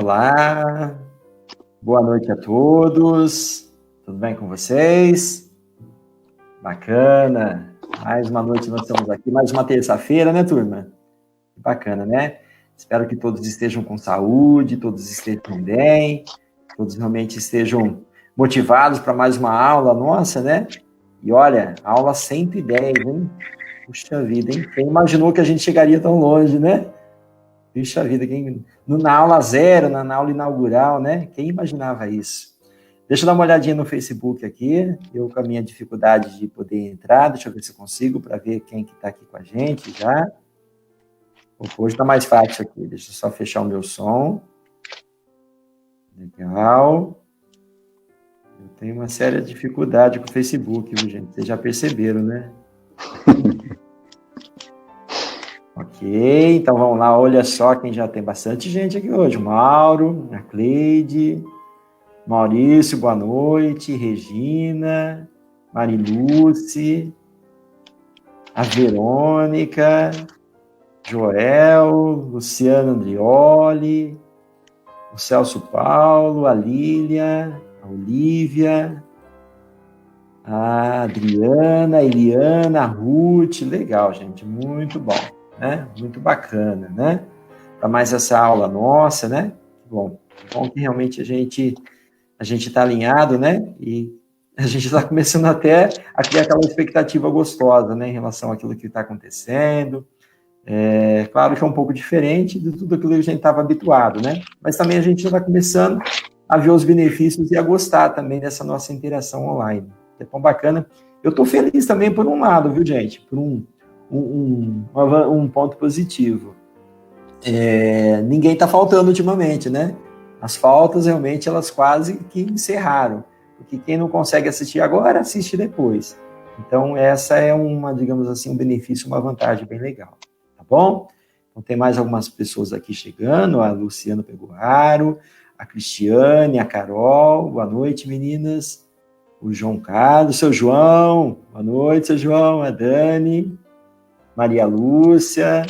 Olá, boa noite a todos, tudo bem com vocês? Bacana, mais uma noite nós estamos aqui, mais uma terça-feira, né, turma? Bacana, né? Espero que todos estejam com saúde, todos estejam bem, todos realmente estejam motivados para mais uma aula nossa, né? E olha, aula 110, hein? Puxa vida, hein? Quem imaginou que a gente chegaria tão longe, né? Puxa vida, na aula zero, na aula inaugural, né? Quem imaginava isso? Deixa eu dar uma olhadinha no Facebook aqui, eu com a minha dificuldade de poder entrar, deixa eu ver se eu consigo, para ver quem que está aqui com a gente já. Hoje está mais fácil aqui, deixa eu só fechar o meu som. Legal. Eu tenho uma séria dificuldade com o Facebook, viu, gente? Vocês já perceberam, né? Ok, então vamos lá, olha só quem já tem bastante gente aqui hoje. Mauro, a Cleide, Maurício, boa noite, Regina, Marilúcia, a Verônica, Joel, Luciano Andrioli, o Celso Paulo, a Lília, a Olívia, a Adriana, a Eliana, a Ruth, legal, gente, muito bom, né? Muito bacana, né? Para mais essa aula nossa, né? Bom que realmente a gente está alinhado, né? E a gente está começando até a criar aquela expectativa gostosa, né? Em relação àquilo que está acontecendo. Claro que é um pouco diferente de tudo aquilo que a gente estava habituado, né? Mas também a gente já está começando a ver os benefícios e a gostar também dessa nossa interação online. É tão bacana. Eu estou feliz também por um lado, viu, gente? Por um ponto positivo. Ninguém está faltando ultimamente, né? As faltas, realmente, elas quase que encerraram. Porque quem não consegue assistir agora, assiste depois. Então, essa é digamos assim, um benefício, uma vantagem bem legal. Tá bom? Então, tem mais algumas pessoas aqui chegando. A Luciana Pegoraro, a Cristiane, a Carol. Boa noite, meninas. O João Carlos, seu João. Boa noite, seu João. A Dani. Maria Lúcia.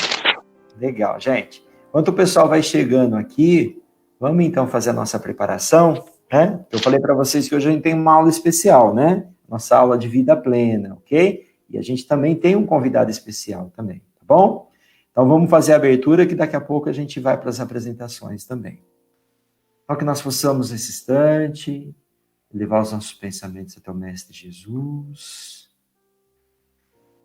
Legal, gente. Enquanto o pessoal vai chegando aqui, vamos então fazer a nossa preparação, né? Eu falei para vocês que hoje a gente tem uma aula especial, né? Nossa aula de vida plena, ok? E a gente também tem um convidado especial também, tá bom? Então vamos fazer a abertura que daqui a pouco a gente vai para as apresentações também. Então que nós possamos nesse instante levar os nossos pensamentos até o Mestre Jesus,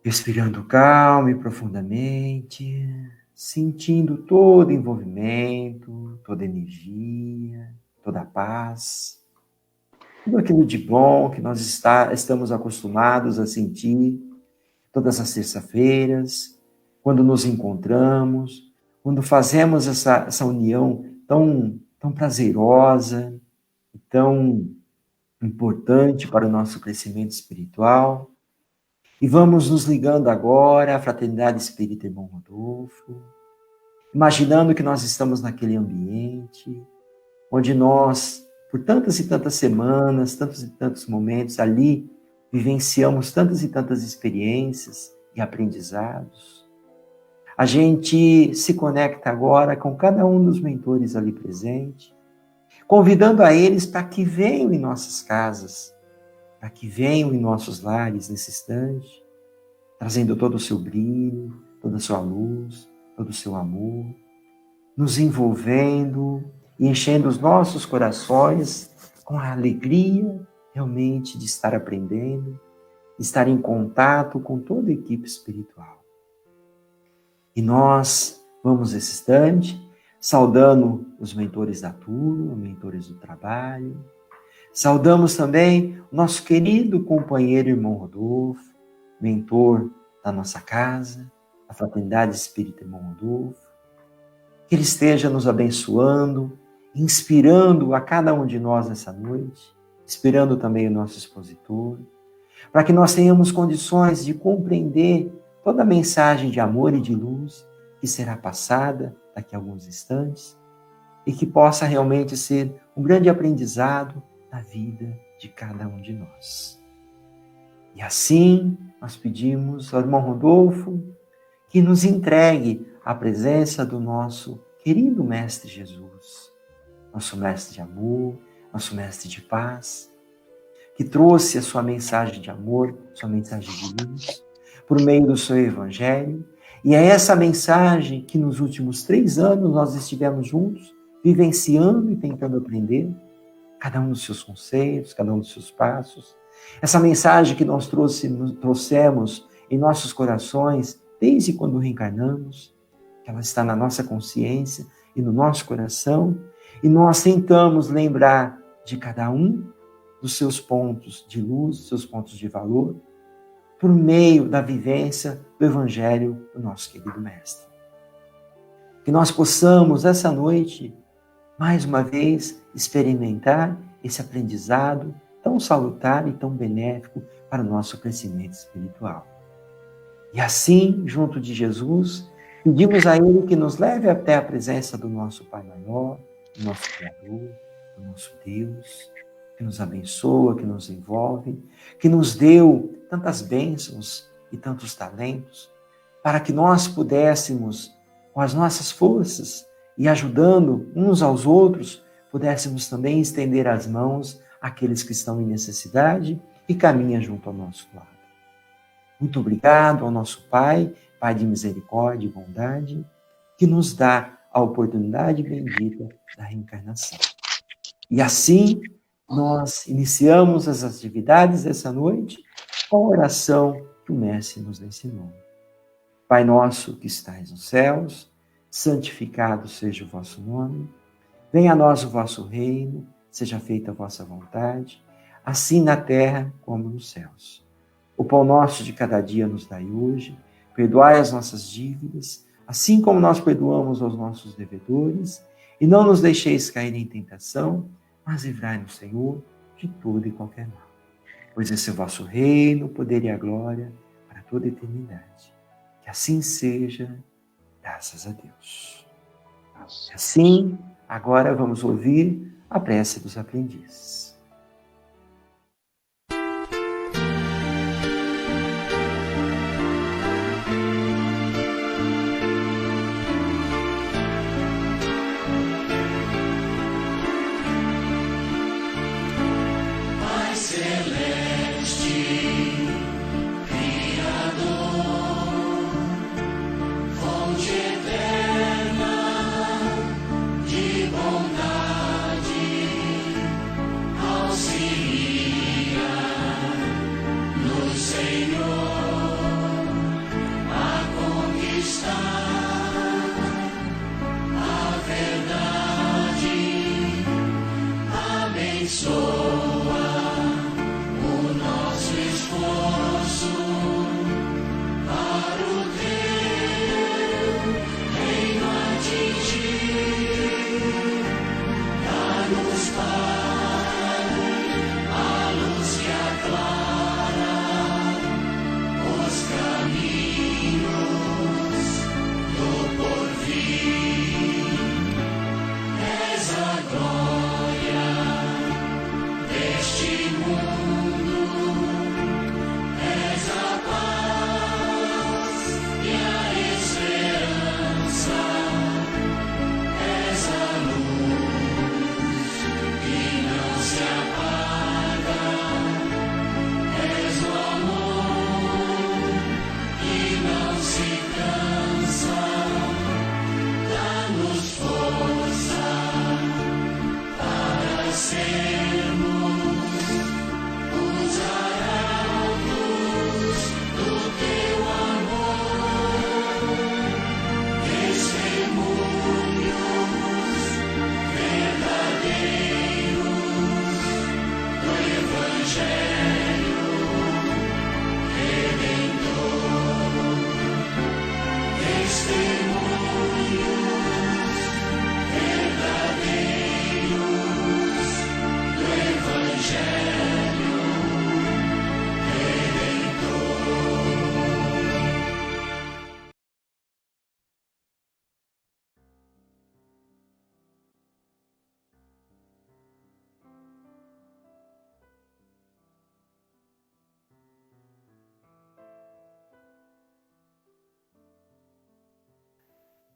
respirando calmo e profundamente, sentindo todo envolvimento, toda energia, toda a paz, tudo aquilo de bom que nós estamos acostumados a sentir todas as terças-feiras, quando nos encontramos, quando fazemos essa união tão prazerosa, tão importante para o nosso crescimento espiritual. E vamos nos ligando agora à Fraternidade Espírita Irmão Rodolfo, imaginando que nós estamos naquele ambiente onde nós, por tantas e tantas semanas, tantos e tantos momentos ali, vivenciamos tantas e tantas experiências e aprendizados. A gente se conecta agora com cada um dos mentores ali presente, convidando a eles para que venham em nossas casas, para que venham em nossos lares nesse instante, trazendo todo o seu brilho, toda a sua luz, todo o seu amor, nos envolvendo e enchendo os nossos corações com a alegria realmente de estar aprendendo, de estar em contato com toda a equipe espiritual. E nós vamos nesse instante saudando os mentores da turma, os mentores do trabalho. Saudamos também o nosso querido companheiro irmão Rodolfo, mentor da nossa casa, a Fraternidade Espírita Irmão Rodolfo. Que ele esteja nos abençoando, inspirando a cada um de nós nessa noite, inspirando também o nosso expositor, para que nós tenhamos condições de compreender toda a mensagem de amor e de luz que será passada daqui a alguns instantes e que possa realmente ser um grande aprendizado na vida de cada um de nós. E assim, nós pedimos ao irmão Rodolfo que nos entregue a presença do nosso querido Mestre Jesus, nosso mestre de amor, nosso mestre de paz, que trouxe a sua mensagem de amor, sua mensagem de luz, por meio do seu evangelho. E é essa mensagem que nos últimos 3 anos nós estivemos juntos, vivenciando e tentando aprender, cada um dos seus conceitos, cada um dos seus passos. Essa mensagem que nós trouxemos em nossos corações desde quando reencarnamos, que ela está na nossa consciência e no nosso coração, e nós tentamos lembrar de cada um dos seus pontos de luz, dos seus pontos de valor, por meio da vivência do Evangelho do nosso querido Mestre. Que nós possamos, essa noite, mais uma vez, experimentar esse aprendizado tão salutar e tão benéfico para o nosso crescimento espiritual. E assim, junto de Jesus, pedimos a Ele que nos leve até a presença do nosso Pai Maior, do nosso Criador, do nosso Deus, que nos abençoa, que nos envolve, que nos deu tantas bênçãos e tantos talentos, para que nós pudéssemos, com as nossas forças e ajudando uns aos outros, pudéssemos também estender as mãos àqueles que estão em necessidade e caminham junto ao nosso lado. Muito obrigado ao nosso Pai, Pai de misericórdia e bondade, que nos dá a oportunidade bendita da reencarnação. E assim, nós iniciamos as atividades dessa noite com a oração que o Mestre nos ensinou. Pai nosso que estais nos céus, santificado seja o vosso nome, venha a nós o vosso reino, seja feita a vossa vontade, assim na terra como nos céus. O pão nosso de cada dia nos dai hoje, perdoai as nossas dívidas, assim como nós perdoamos aos nossos devedores, e não nos deixeis cair em tentação, mas livrai-nos, Senhor, de todo e qualquer mal. Pois esse é o vosso reino, o poder e a glória para toda a eternidade. Que assim seja, graças a Deus. Assim, agora vamos ouvir a prece dos aprendizes.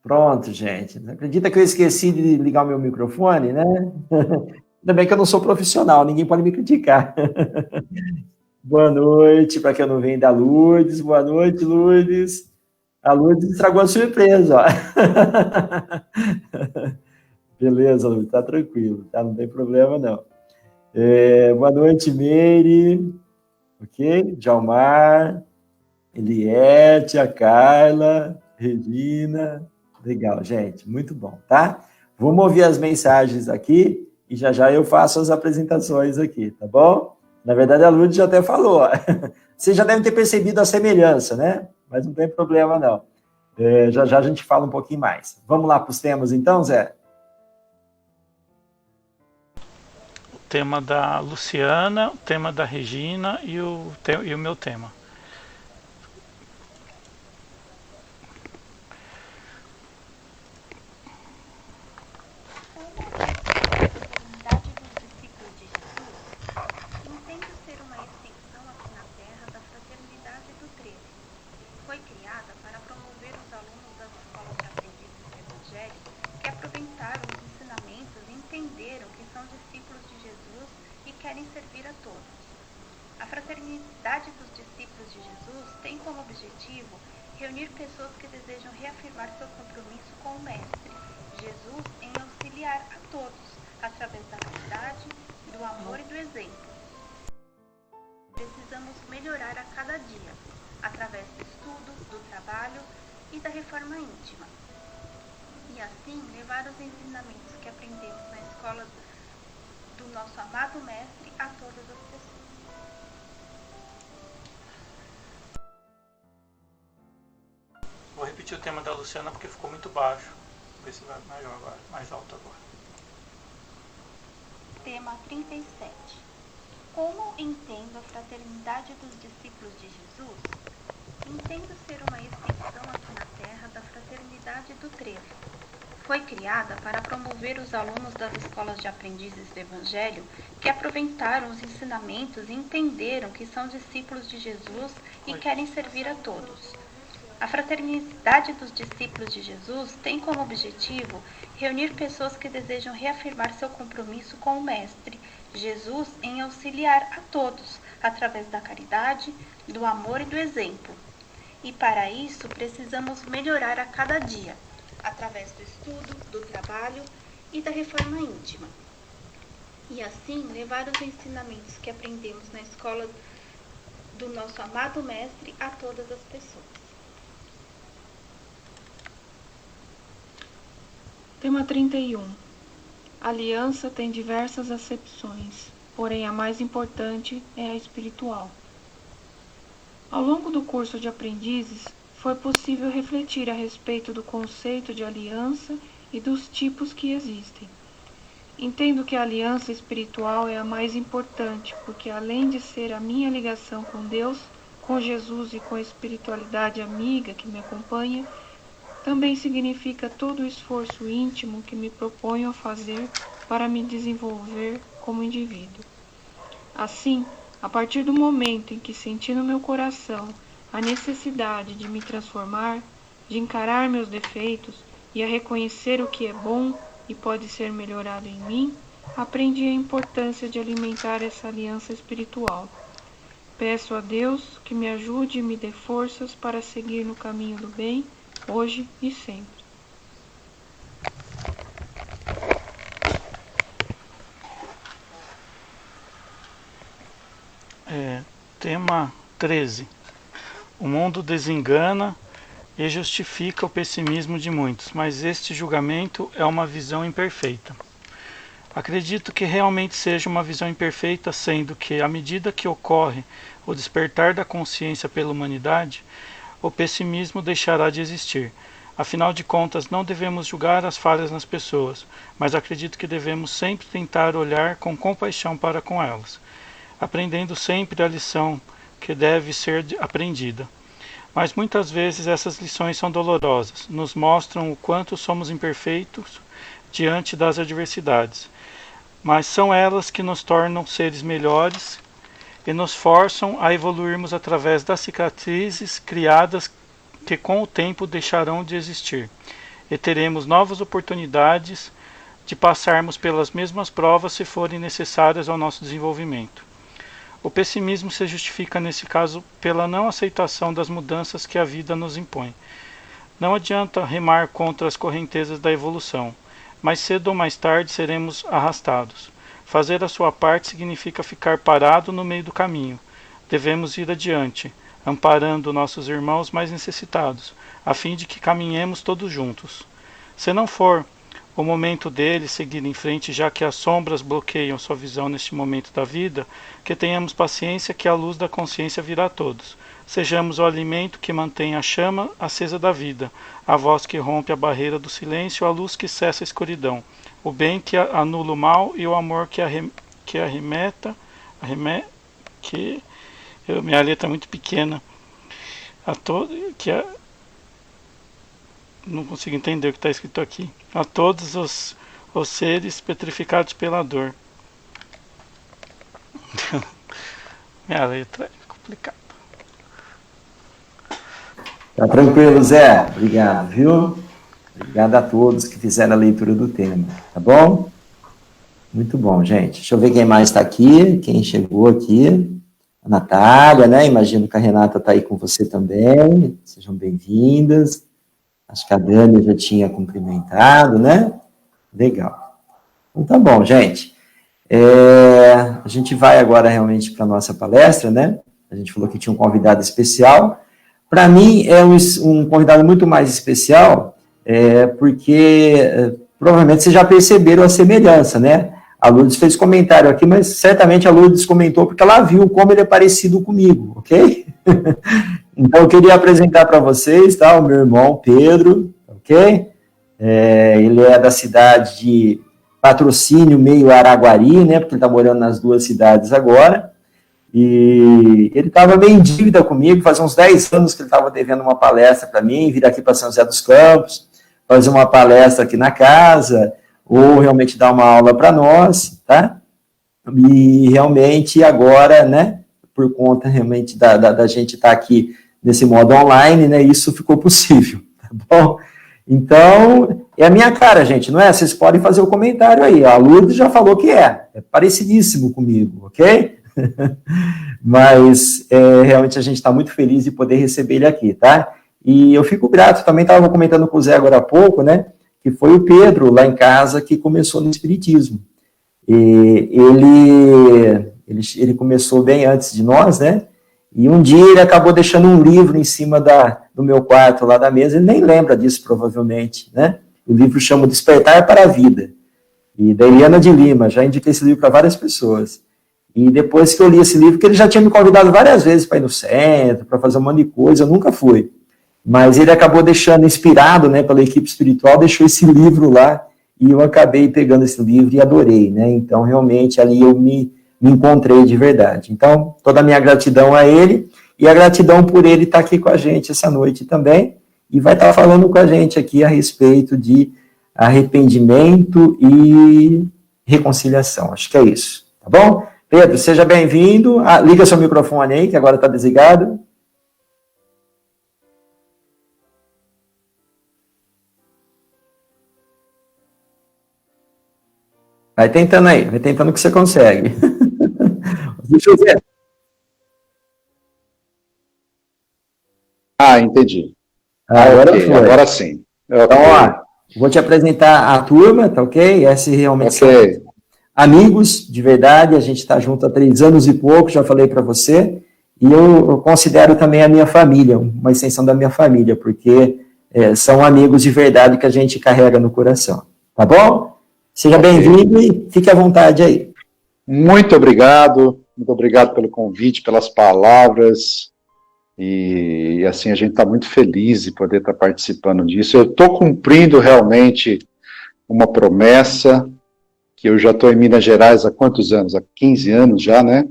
Pronto, gente. Não acredita que eu esqueci de ligar o meu microfone, né? Ainda bem que eu não sou profissional, ninguém pode me criticar. Boa noite, para quem não vem da Lourdes. Boa noite, Lourdes. A Lourdes estragou a surpresa, ó. Beleza, Lourdes, tá tranquilo, tá? Não tem problema, não. Boa noite, Meire. Ok? Djalmar, Eliette, a Carla, Regina. Legal, gente, muito bom, tá? Vamos ouvir as mensagens aqui e já já eu faço as apresentações aqui, tá bom? Na verdade, a Lourdes já até falou. Vocês já devem ter percebido a semelhança, né? Mas não tem problema, não. Já já a gente fala um pouquinho mais. Vamos lá para os temas, então, Zé? O tema da Luciana, o tema da Regina e o meu tema. Foi criada para promover os alunos das escolas de aprendizes do Evangelho que aproveitaram os ensinamentos e entenderam que são discípulos de Jesus e querem servir a todos. A fraternidade dos discípulos de Jesus tem como objetivo reunir pessoas que desejam reafirmar seu compromisso com o Mestre, Jesus, em auxiliar a todos, através da caridade, do amor e do exemplo. Precisamos melhorar a cada dia, através do estudo, do trabalho e da reforma íntima. E assim levar os ensinamentos que aprendemos na escola do nosso amado Mestre a todas as pessoas. Vou repetir o tema da Luciana porque ficou muito baixo. Vou ver se vai mais alto agora. Tema 37. Como entendo a fraternidade dos discípulos de Jesus? Entendo ser uma extensão aqui na Terra da fraternidade do trevo. Foi criada para promover os alunos das escolas de aprendizes do Evangelho que aproveitaram os ensinamentos e entenderam que são discípulos de Jesus e querem servir a todos. A fraternidade dos discípulos de Jesus tem como objetivo reunir pessoas que desejam reafirmar seu compromisso com o Mestre, Jesus, em auxiliar a todos, através da caridade, do amor e do exemplo. E para isso precisamos melhorar a cada dia, através do estudo, do trabalho e da reforma íntima. E assim levar os ensinamentos que aprendemos na escola do nosso amado Mestre a todas as pessoas. Tema 31. Aliança tem diversas acepções, porém a mais importante é a espiritual. Ao longo do curso de aprendizes, foi possível refletir a respeito do conceito de aliança e dos tipos que existem. Entendo que a aliança espiritual é a mais importante, porque além de ser a minha ligação com Deus, com Jesus e com a espiritualidade amiga que me acompanha, também significa todo o esforço íntimo que me proponho a fazer para me desenvolver como indivíduo. Assim, a partir do momento em que senti no meu coração a necessidade de me transformar, de encarar meus defeitos e a reconhecer o que é bom e pode ser melhorado em mim, aprendi a importância de alimentar essa aliança espiritual. Peço a Deus que me ajude e me dê forças para seguir no caminho do bem, hoje e sempre. Tema 13. O mundo desengana e justifica o pessimismo de muitos, mas este julgamento é uma visão imperfeita. Acredito que realmente seja uma visão imperfeita, sendo que, à medida que ocorre o despertar da consciência pela humanidade, o pessimismo deixará de existir. Afinal de contas, não devemos julgar as falhas nas pessoas, mas acredito que devemos sempre tentar olhar com compaixão para com elas, aprendendo sempre a lição que deve ser aprendida. Mas muitas vezes essas lições são dolorosas, nos mostram o quanto somos imperfeitos diante das adversidades. Mas são elas que nos tornam seres melhores e nos forçam a evoluirmos através das cicatrizes criadas que com o tempo deixarão de existir. e teremos novas oportunidades de passarmos pelas mesmas provas se forem necessárias ao nosso desenvolvimento. O pessimismo se justifica nesse caso pela não aceitação das mudanças que a vida nos impõe. Não adianta remar contra as correntezas da evolução. Mais cedo ou mais tarde seremos arrastados. Fazer a sua parte significa ficar parado no meio do caminho. Devemos ir adiante, amparando nossos irmãos mais necessitados, a fim de que caminhemos todos juntos. Se não for o momento deles seguir em frente, já que as sombras bloqueiam sua visão neste momento da vida, que tenhamos paciência, que a luz da consciência virá a todos. Sejamos o alimento que mantém a chama acesa da vida, a voz que rompe a barreira do silêncio, a luz que cessa a escuridão, o bem que anula o mal e o amor que arremeta, minha letra é muito pequena, não consigo entender o que está escrito aqui, a todos os seres petrificados pela dor. Minha letra é complicada. Tá tranquilo, Zé. Obrigado, viu? Obrigado a todos que fizeram a leitura do tema, tá bom? Muito bom, gente. Deixa eu ver quem mais está aqui, quem chegou aqui. A Natália, né? Imagino que a Renata está aí com você também. Sejam bem-vindas. Acho que a Dani já tinha cumprimentado, né? Legal. Então tá bom, gente. A gente vai agora realmente para a nossa palestra, né? A gente falou que tinha um convidado especial. Para mim, é um convidado muito mais especial, porque provavelmente vocês já perceberam a semelhança, né? A Lourdes fez comentário aqui, mas certamente a Lourdes comentou porque ela viu como ele é parecido comigo, ok? Então, eu queria apresentar para vocês, tá? O meu irmão, Pedro, ok? Ele é da cidade de Patrocínio, meio Araguari, né? Porque ele está morando nas duas cidades agora. E ele estava meio em dívida comigo, faz uns 10 anos que ele estava devendo uma palestra para mim, vir aqui para São José dos Campos, fazer uma palestra aqui na casa, ou realmente dar uma aula para nós, tá? E realmente agora, né, por conta realmente da gente estar aqui nesse modo online, né, isso ficou possível, tá bom? Então, é a minha cara, gente, não é? Vocês podem fazer o comentário aí, a Lourdes já falou que é parecidíssimo comigo, ok? Mas realmente a gente está muito feliz de poder receber ele aqui, tá? E eu fico grato, também estava comentando com o Zé agora há pouco, né? Que foi o Pedro, lá em casa, que começou no Espiritismo. E ele começou bem antes de nós, né? E um dia ele acabou deixando um livro em cima do meu quarto, lá da mesa, ele nem lembra disso, provavelmente, né? O livro chama Despertar para a Vida, e da Eliana de Lima, já indiquei esse livro para várias pessoas. E depois que eu li esse livro, que ele já tinha me convidado várias vezes para ir no centro, para fazer um monte de coisa, eu nunca fui. Mas ele acabou deixando, inspirado, né, pela equipe espiritual, deixou esse livro lá, e eu acabei pegando esse livro e adorei, né? Então, realmente, ali eu me encontrei de verdade. Então, toda a minha gratidão a ele, e a gratidão por ele estar aqui com a gente essa noite também, e vai estar falando com a gente aqui a respeito de arrependimento e reconciliação. Acho que é isso, tá bom? Pedro, seja bem-vindo. Liga seu microfone aí, que agora está desligado. Vai tentando aí, vai tentando que você consegue. Deixa eu ver. Entendi. Agora okay, foi. Agora sim. Então, ó, vou te apresentar a turma, tá ok? Esse realmente são amigos, de verdade, a gente está junto há 3 anos e pouco, já falei para você, e eu considero também a minha família, uma extensão da minha família, porque são amigos de verdade que a gente carrega no coração, tá bom? Seja bem-vindo e fique à vontade aí. Muito obrigado pelo convite, pelas palavras, e assim, a gente está muito feliz de poder estar participando disso. Eu estou cumprindo realmente uma promessa, que eu já estou em Minas Gerais há quantos anos? Há 15 anos já, né?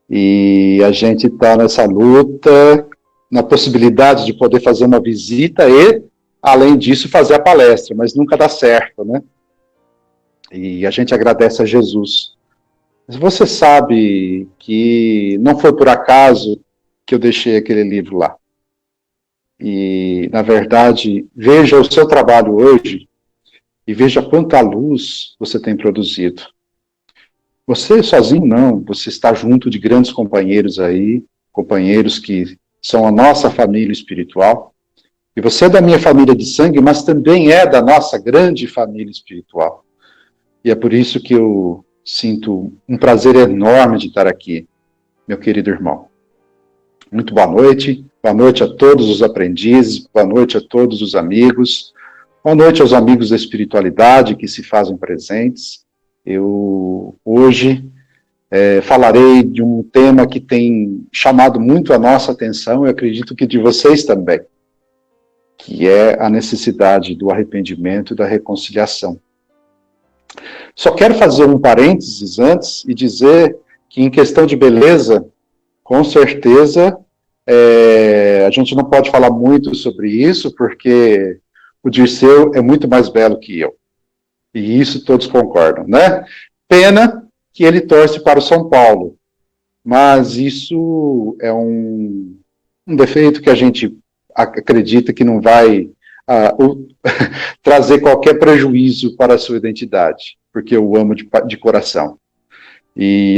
E a gente está nessa luta, na possibilidade de poder fazer uma visita e, além disso, fazer a palestra, mas nunca dá certo, né? E a gente agradece a Jesus. Mas você sabe que não foi por acaso que eu deixei aquele livro lá. e, na verdade, veja o seu trabalho hoje e veja quanta luz você tem produzido. Você sozinho não, você está junto de grandes companheiros aí, companheiros que são a nossa família espiritual, e você é da minha família de sangue, mas também é da nossa grande família espiritual. E é por isso que eu sinto um prazer enorme de estar aqui, meu querido irmão. Muito boa noite a todos os aprendizes, boa noite a todos os amigos, boa noite aos amigos da espiritualidade que se fazem presentes. Eu hoje falarei de um tema que tem chamado muito a nossa atenção, e acredito que de vocês também, que é a necessidade do arrependimento e da reconciliação. Só quero fazer um parênteses antes e dizer que em questão de beleza, com certeza, a gente não pode falar muito sobre isso, porque o Dirceu é muito mais belo que eu. E isso todos concordam, né? Pena que ele torce para o São Paulo, mas isso é um defeito que a gente acredita que não vai trazer qualquer prejuízo para a sua identidade, porque eu amo de coração. E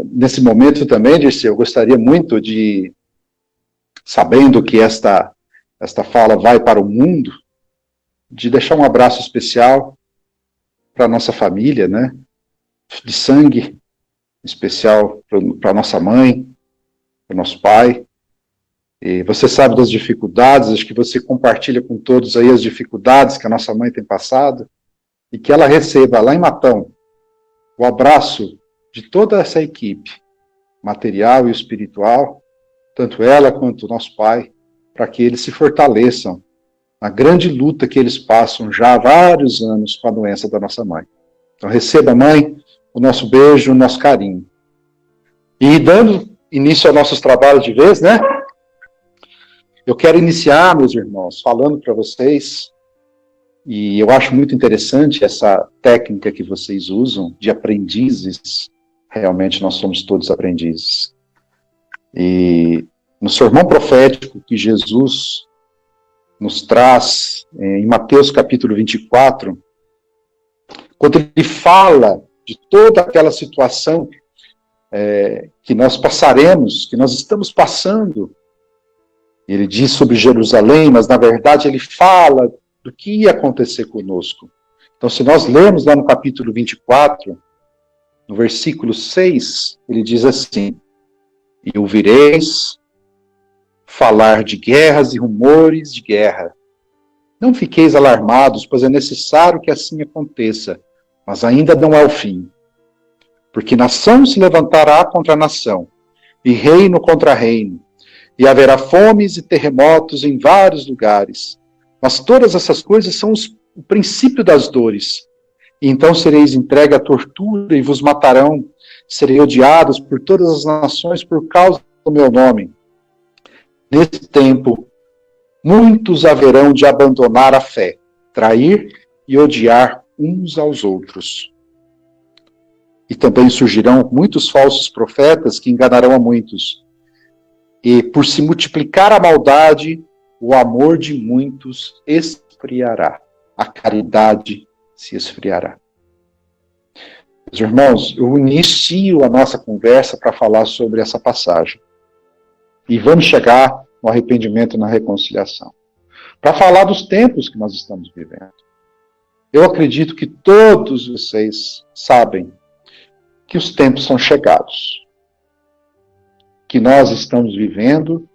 nesse momento também, Dirceu, eu gostaria muito de, sabendo que esta fala vai para o mundo, de deixar um abraço especial para a nossa família, né? De sangue, especial para a nossa mãe, para o nosso pai. E você sabe das dificuldades, acho que você compartilha com todos aí as dificuldades que a nossa mãe tem passado, e que ela receba lá em Matão o abraço de toda essa equipe, material e espiritual, tanto ela quanto o nosso pai, para que eles se fortaleçam na grande luta que eles passam já há vários anos com a doença da nossa mãe. Então receba, mãe, o nosso beijo, o nosso carinho. E dando início aos nossos trabalhos de vez, né? Eu quero iniciar, meus irmãos, falando para vocês, e eu acho muito interessante essa técnica que vocês usam de aprendizes. Realmente nós somos todos aprendizes. E no sermão profético que Jesus nos traz, em Mateus capítulo 24, quando ele fala de toda aquela situação que nós passaremos, que nós estamos passando, ele diz sobre Jerusalém, mas na verdade ele fala do que ia acontecer conosco. Então, se nós lermos lá no capítulo 24, no versículo 6, ele diz assim: e ouvireis falar de guerras e rumores de guerra. Não fiqueis alarmados, pois é necessário que assim aconteça, mas ainda não é o fim. Porque nação se levantará contra nação, e reino contra reino, e haverá fomes e terremotos em vários lugares. Mas todas essas coisas são o princípio das dores. E então sereis entregue à tortura e vos matarão. Serei odiados por todas as nações por causa do meu nome. Nesse tempo, muitos haverão de abandonar a fé, trair e odiar uns aos outros. E também surgirão muitos falsos profetas que enganarão a muitos. E por se multiplicar a maldade, o amor de muitos esfriará. A caridade se esfriará. Meus irmãos, eu inicio a nossa conversa para falar sobre essa passagem. E vamos chegar no arrependimento e na reconciliação. Para falar dos tempos que nós estamos vivendo. Eu acredito que todos vocês sabem que os tempos são chegados. Que nós estamos vivendo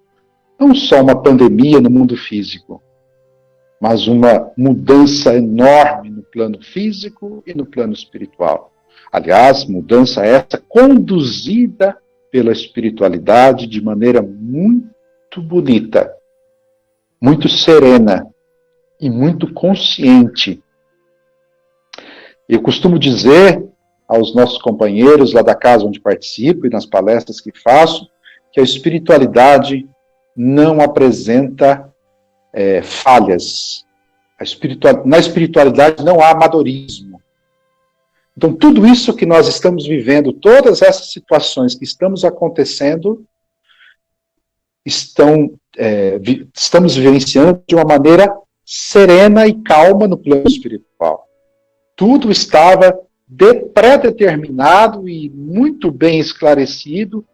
não só uma pandemia no mundo físico, mas uma mudança enorme no plano físico e no plano espiritual. Aliás, mudança essa conduzida pela espiritualidade de maneira muito bonita, muito serena e muito consciente. Eu costumo dizer aos nossos companheiros lá da casa onde participo e nas palestras que faço, que a espiritualidade não apresenta falhas. Na espiritualidade não há amadorismo. Então, tudo isso que nós estamos vivendo, todas essas situações que estamos acontecendo, estamos vivenciando de uma maneira serena e calma no plano espiritual. Tudo estava pré-determinado e muito bem esclarecido,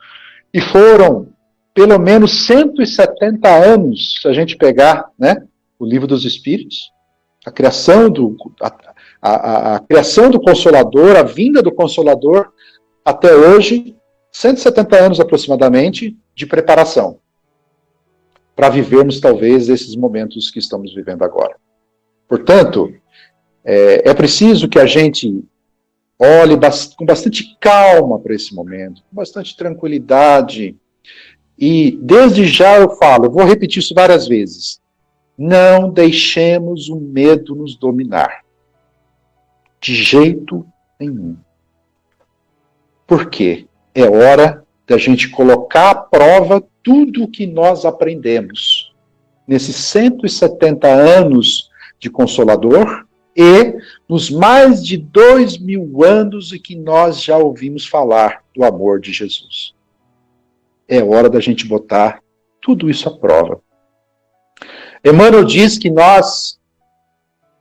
e foram pelo menos 170 anos, se a gente pegar, né, o Livro dos Espíritos, a criação do Consolador, a vinda do Consolador, até hoje, 170 anos aproximadamente de preparação para vivermos talvez esses momentos que estamos vivendo agora. Portanto, é preciso que a gente olhe com bastante calma para esse momento, com bastante tranquilidade. E desde já eu falo, eu vou repetir isso várias vezes, não deixemos o medo nos dominar. De jeito nenhum. Por quê? É hora da gente colocar à prova tudo o que nós aprendemos nesses 170 anos de Consolador e nos mais de 2000 anos em que nós já ouvimos falar do amor de Jesus. É hora da gente botar tudo isso à prova. Emmanuel diz que nós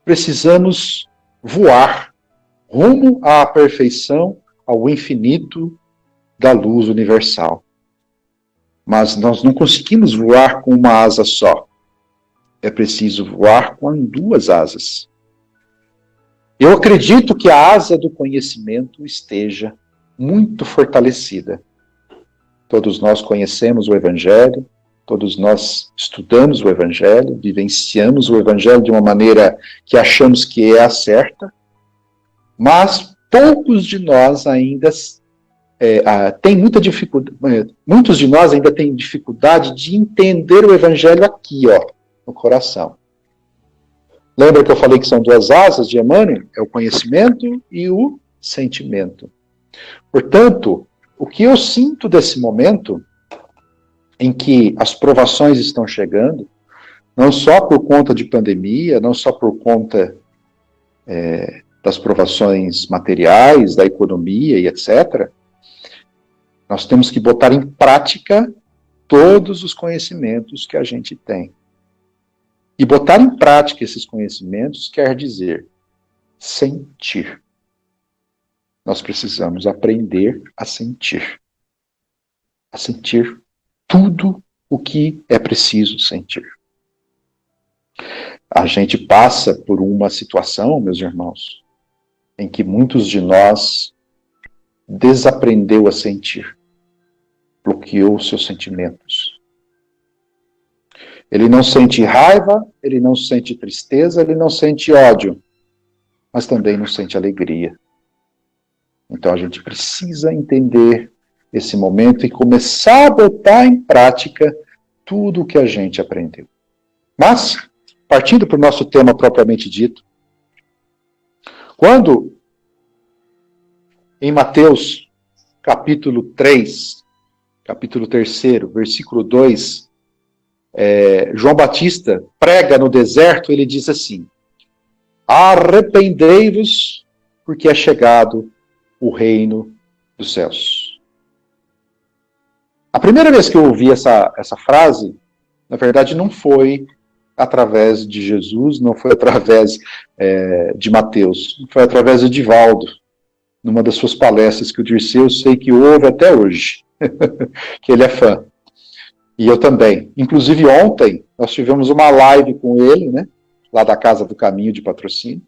precisamos voar rumo à perfeição, ao infinito da luz universal. Mas nós não conseguimos voar com uma asa só. É preciso voar com 2 asas. Eu acredito que a asa do conhecimento esteja muito fortalecida. Todos nós conhecemos o Evangelho, todos nós estudamos o Evangelho, vivenciamos o Evangelho de uma maneira que achamos que é a certa, mas poucos de nós ainda têm muita dificuldade, muitos de nós ainda têm dificuldade de entender o Evangelho aqui, ó, no coração. Lembra que eu falei que são 2 asas de Emmanuel? É o conhecimento e o sentimento. Portanto, o que eu sinto desse momento em que as provações estão chegando, não só por conta de pandemia, não só por conta das provações materiais, da economia e etc., nós temos que botar em prática todos os conhecimentos que a gente tem. E botar em prática esses conhecimentos quer dizer sentir. Nós precisamos aprender a sentir. A sentir tudo o que é preciso sentir. A gente passa por uma situação, meus irmãos, em que muitos de nós desaprendeu a sentir, bloqueou seus sentimentos. Ele não sente raiva, ele não sente tristeza, ele não sente ódio, mas também não sente alegria. Então a gente precisa entender esse momento e começar a botar em prática tudo o que a gente aprendeu. Mas, partindo para o nosso tema propriamente dito, quando em Mateus capítulo 3, capítulo 3, versículo 2, João Batista prega no deserto, ele diz assim: arrependei-vos, porque é chegado o reino dos céus. A primeira vez que eu ouvi essa frase, na verdade não foi através de Jesus, não foi através de Mateus, foi através de Divaldo, numa das suas palestras que o Dirceu eu sei que ouve até hoje, que ele é fã. E eu também. Inclusive ontem, nós tivemos uma live com ele, né, lá da Casa do Caminho de Patrocínio,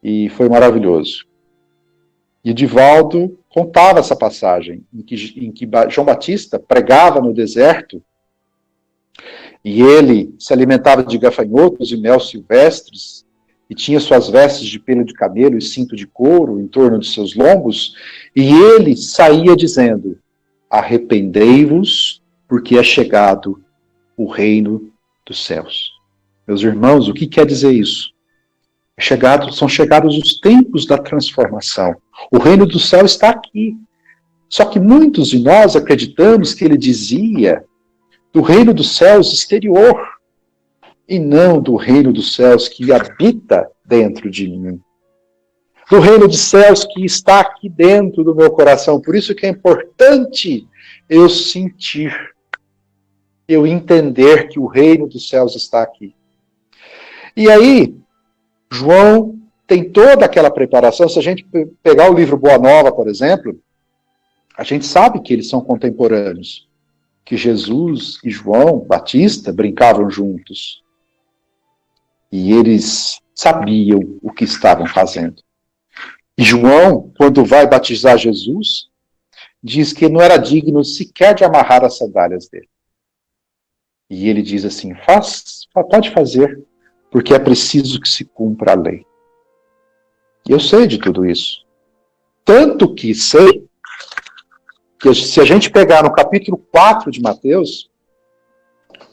e foi maravilhoso. E Divaldo contava essa passagem, em que João Batista pregava no deserto, e ele se alimentava de gafanhotos e mel silvestres, e tinha suas vestes de pelo de camelo e cinto de couro em torno de seus lombos, e ele saía dizendo: arrependei-vos, porque é chegado o reino dos céus. Meus irmãos, o que quer dizer isso? São chegados os tempos da transformação. O reino do céu está aqui. Só que muitos de nós acreditamos que ele dizia do reino dos céus exterior, e não do reino dos céus que habita dentro de mim. Do reino dos céus que está aqui dentro do meu coração. Por isso que é importante eu sentir. eu entender que o reino dos céus está aqui. E aí, João tem toda aquela preparação. Se a gente pegar o livro Boa Nova, por exemplo, a gente sabe que eles são contemporâneos, que Jesus e João Batista brincavam juntos. E eles sabiam o que estavam fazendo. E João, quando vai batizar Jesus, diz que não era digno sequer de amarrar as sandálias dele. E ele diz assim, pode fazer, porque é preciso que se cumpra a lei. E eu sei de tudo isso. Tanto que sei que se a gente pegar no capítulo 4 de Mateus,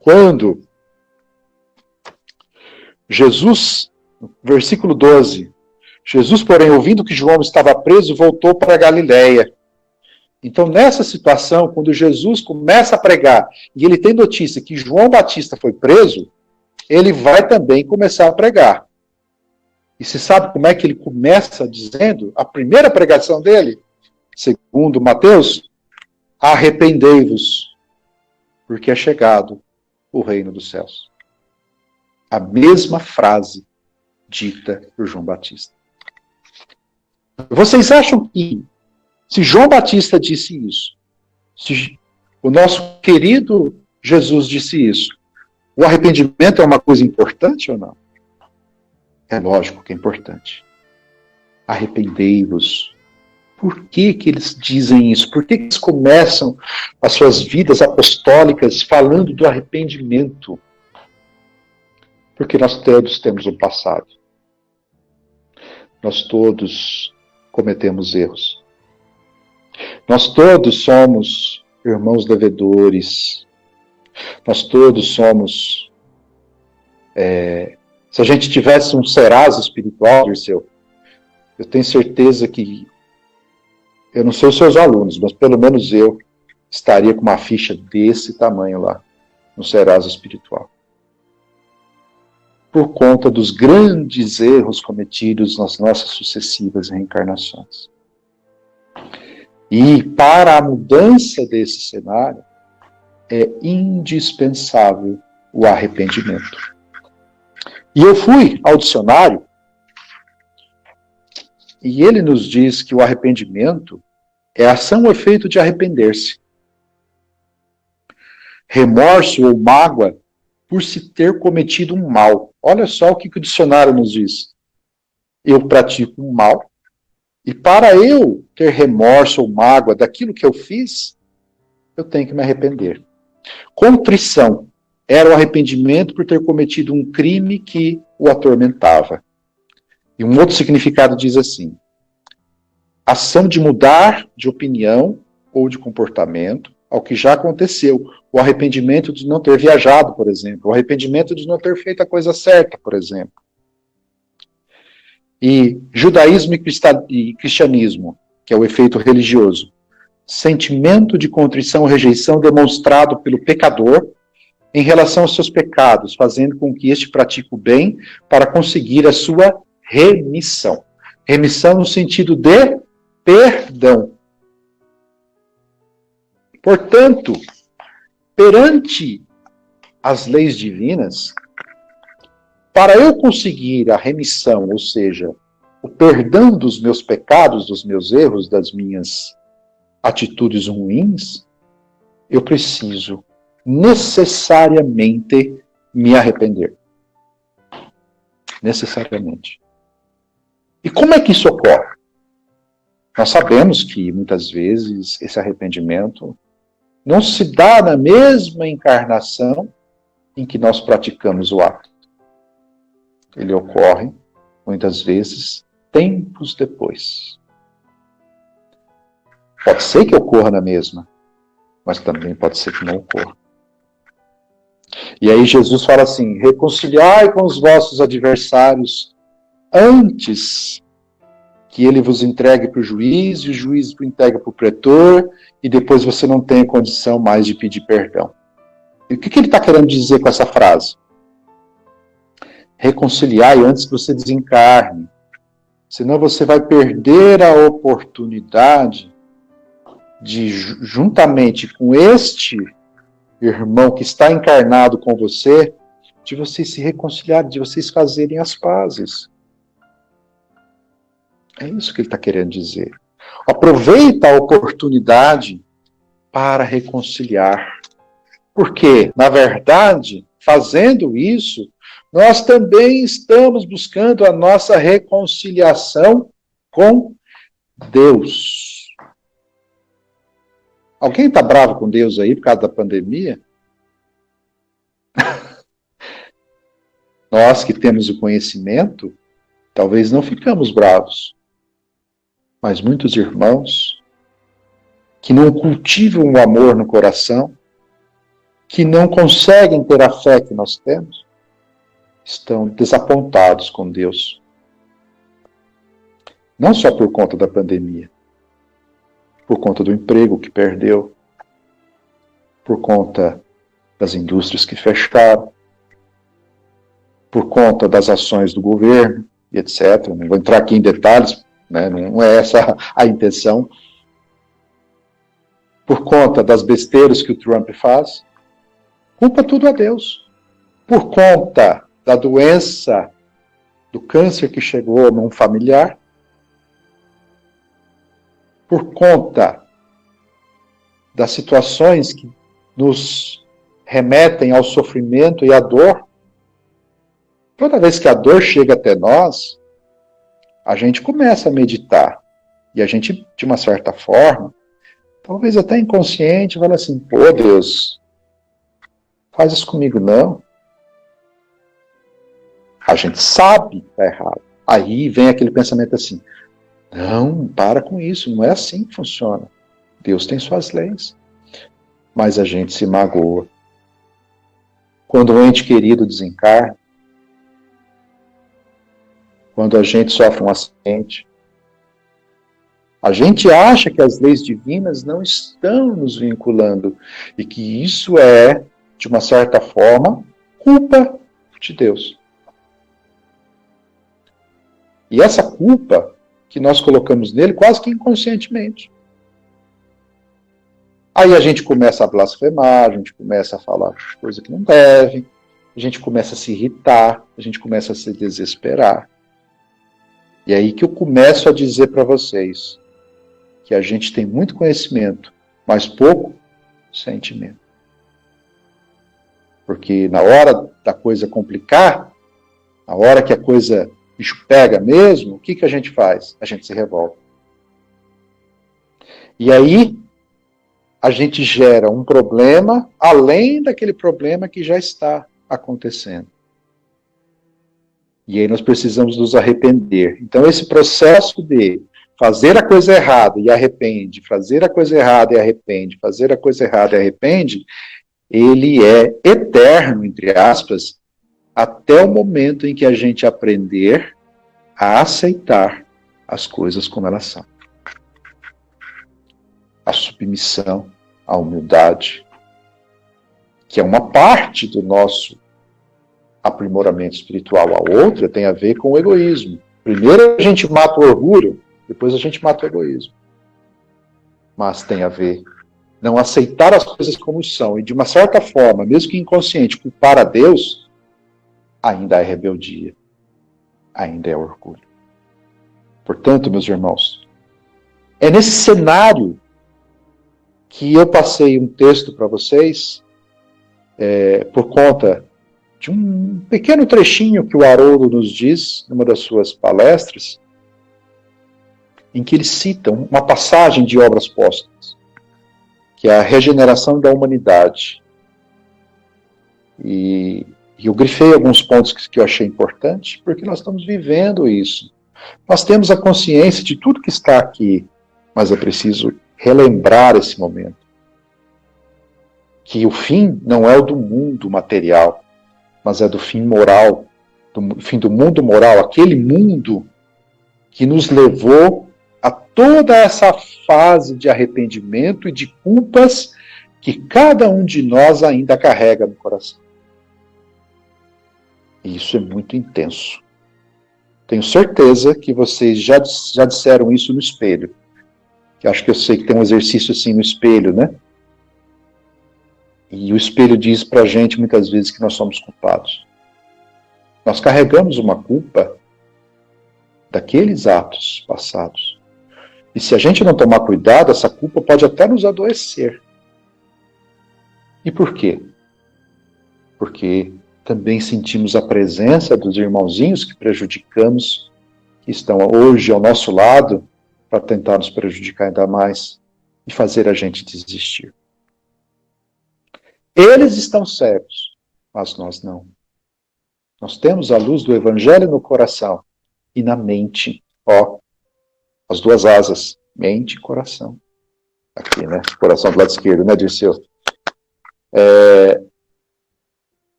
quando Jesus, versículo 12, Jesus, porém, ouvindo que João estava preso, voltou para a Galiléia. Então, nessa situação, quando Jesus começa a pregar, e ele tem notícia que João Batista foi preso, ele vai também começar a pregar. E você sabe como é que ele começa dizendo? A primeira pregação dele, segundo Mateus, arrependei-vos, porque é chegado o reino dos céus. A mesma frase dita por João Batista. Vocês acham que, se João Batista disse isso, se o nosso querido Jesus disse isso, o arrependimento é uma coisa importante ou não? É lógico que é importante. Arrependei-vos. Por que que eles dizem isso? Por que que eles começam as suas vidas apostólicas falando do arrependimento? Porque nós todos temos um passado. Nós todos cometemos erros. Nós todos somos irmãos devedores. Nós todos somos... se a gente tivesse um Serasa espiritual, Dirceu, eu tenho certeza que... Eu não sei os seus alunos, mas pelo menos eu estaria com uma ficha desse tamanho lá, no Serasa espiritual. Por conta dos grandes erros cometidos nas nossas sucessivas reencarnações. E para a mudança desse cenário, é indispensável o arrependimento. E eu fui ao dicionário, e ele nos diz que o arrependimento é ação ou efeito de arrepender-se. Remorso ou mágoa por se ter cometido um mal. Olha só o que o dicionário nos diz. Eu pratico um mal, e para eu ter remorso ou mágoa daquilo que eu fiz, eu tenho que me arrepender. Contrição era o arrependimento por ter cometido um crime que o atormentava. E um outro significado diz assim: ação de mudar de opinião ou de comportamento ao que já aconteceu. O arrependimento de não ter viajado, por exemplo. O arrependimento de não ter feito a coisa certa, por exemplo. E judaísmo e cristianismo, que é o efeito religioso. Sentimento de contrição ou rejeição demonstrado pelo pecador em relação aos seus pecados, fazendo com que este pratique o bem para conseguir a sua remissão. Remissão no sentido de perdão. Portanto, perante as leis divinas, para eu conseguir a remissão, ou seja, o perdão dos meus pecados, dos meus erros, das minhas atitudes ruins, eu preciso necessariamente me arrepender. Necessariamente. E como é que isso ocorre? Nós sabemos que, muitas vezes, esse arrependimento não se dá na mesma encarnação em que nós praticamos o ato. Ele ocorre, muitas vezes, tempos depois. Pode ser que ocorra na mesma, mas também pode ser que não ocorra. E aí Jesus fala assim: reconciliai com os vossos adversários antes que ele vos entregue para o juiz, e o juiz vos entregue para o pretor, e depois você não tenha condição mais de pedir perdão. E o que ele está querendo dizer com essa frase? Reconciliai antes que você desencarne, senão você vai perder a oportunidade de, juntamente com este irmão que está encarnado com você, de vocês se reconciliarem, de vocês fazerem as pazes. É isso que ele está querendo dizer. Aproveita a oportunidade para reconciliar. Porque, na verdade, fazendo isso, nós também estamos buscando a nossa reconciliação com Deus. Alguém está bravo com Deus aí por causa da pandemia? Nós que temos o conhecimento, talvez não ficamos bravos. Mas muitos irmãos que não cultivam o amor no coração, que não conseguem ter a fé que nós temos, estão desapontados com Deus. Não só por conta da pandemia, por conta do emprego que perdeu, por conta das indústrias que fecharam, por conta das ações do governo, e etc. Não vou entrar aqui em detalhes, né? Não é essa a intenção. Por conta das besteiras que o Trump faz, culpa tudo a Deus. Por conta da doença, do câncer que chegou num familiar, por conta das situações que nos remetem ao sofrimento e à dor, toda vez que a dor chega até nós, a gente começa a meditar. E a gente, de uma certa forma, talvez até inconsciente, fala assim, pô, Deus, faz isso comigo não. A gente sabe que está errado. Aí vem aquele pensamento assim, não, para com isso, não é assim que funciona. Deus tem suas leis. Mas a gente se magoa. Quando um ente querido desencarna, quando a gente sofre um acidente, a gente acha que as leis divinas não estão nos vinculando e que isso é, de uma certa forma, culpa de Deus. E essa culpa que nós colocamos nele quase que inconscientemente. Aí a gente começa a blasfemar, a gente começa a falar coisa que não deve, a gente começa a se irritar, a gente começa a se desesperar. E aí que eu começo a dizer para vocês que a gente tem muito conhecimento, mas pouco sentimento. Porque na hora da coisa complicar, na hora que a coisa bicho pega mesmo, o que a gente faz? A gente se revolta. E aí, a gente gera um problema além daquele problema que já está acontecendo. E aí nós precisamos nos arrepender. Então, esse processo de fazer a coisa errada e arrepende, fazer a coisa errada e arrepende, fazer a coisa errada e arrepende, ele é eterno, entre aspas, até o momento em que a gente aprender a aceitar as coisas como elas são. A submissão, a humildade, que é uma parte do nosso aprimoramento espiritual. A outra tem a ver com o egoísmo. Primeiro a gente mata o orgulho, depois a gente mata o egoísmo. Mas tem a ver não aceitar as coisas como são e, de uma certa forma, mesmo que inconsciente, culpar a Deus, ainda é rebeldia, ainda é orgulho. Portanto, meus irmãos, é nesse cenário que eu passei um texto para vocês, por conta de um pequeno trechinho que o Haroldo nos diz, numa das suas palestras, em que ele cita uma passagem de Obras Póstumas, que é a regeneração da humanidade. E eu grifei alguns pontos que eu achei importantes, porque nós estamos vivendo isso. Nós temos a consciência de tudo que está aqui, mas é preciso relembrar esse momento. Que o fim não é o do mundo material, mas é do fim moral, do fim do mundo moral, aquele mundo que nos levou a toda essa fase de arrependimento e de culpas que cada um de nós ainda carrega no coração. E isso é muito intenso. Tenho certeza que vocês já disseram isso no espelho. Que acho que eu sei que tem um exercício assim no espelho, né? E o espelho diz para a gente muitas vezes que nós somos culpados. Nós carregamos uma culpa daqueles atos passados. E se a gente não tomar cuidado, essa culpa pode até nos adoecer. E por quê? Porque também sentimos a presença dos irmãozinhos que prejudicamos, que estão hoje ao nosso lado, para tentar nos prejudicar ainda mais e fazer a gente desistir. Eles estão cegos, mas nós não. Nós temos a luz do Evangelho no coração e na mente. Ó, as duas asas, mente e coração. Aqui, né? Coração do lado esquerdo, né, Dirceu?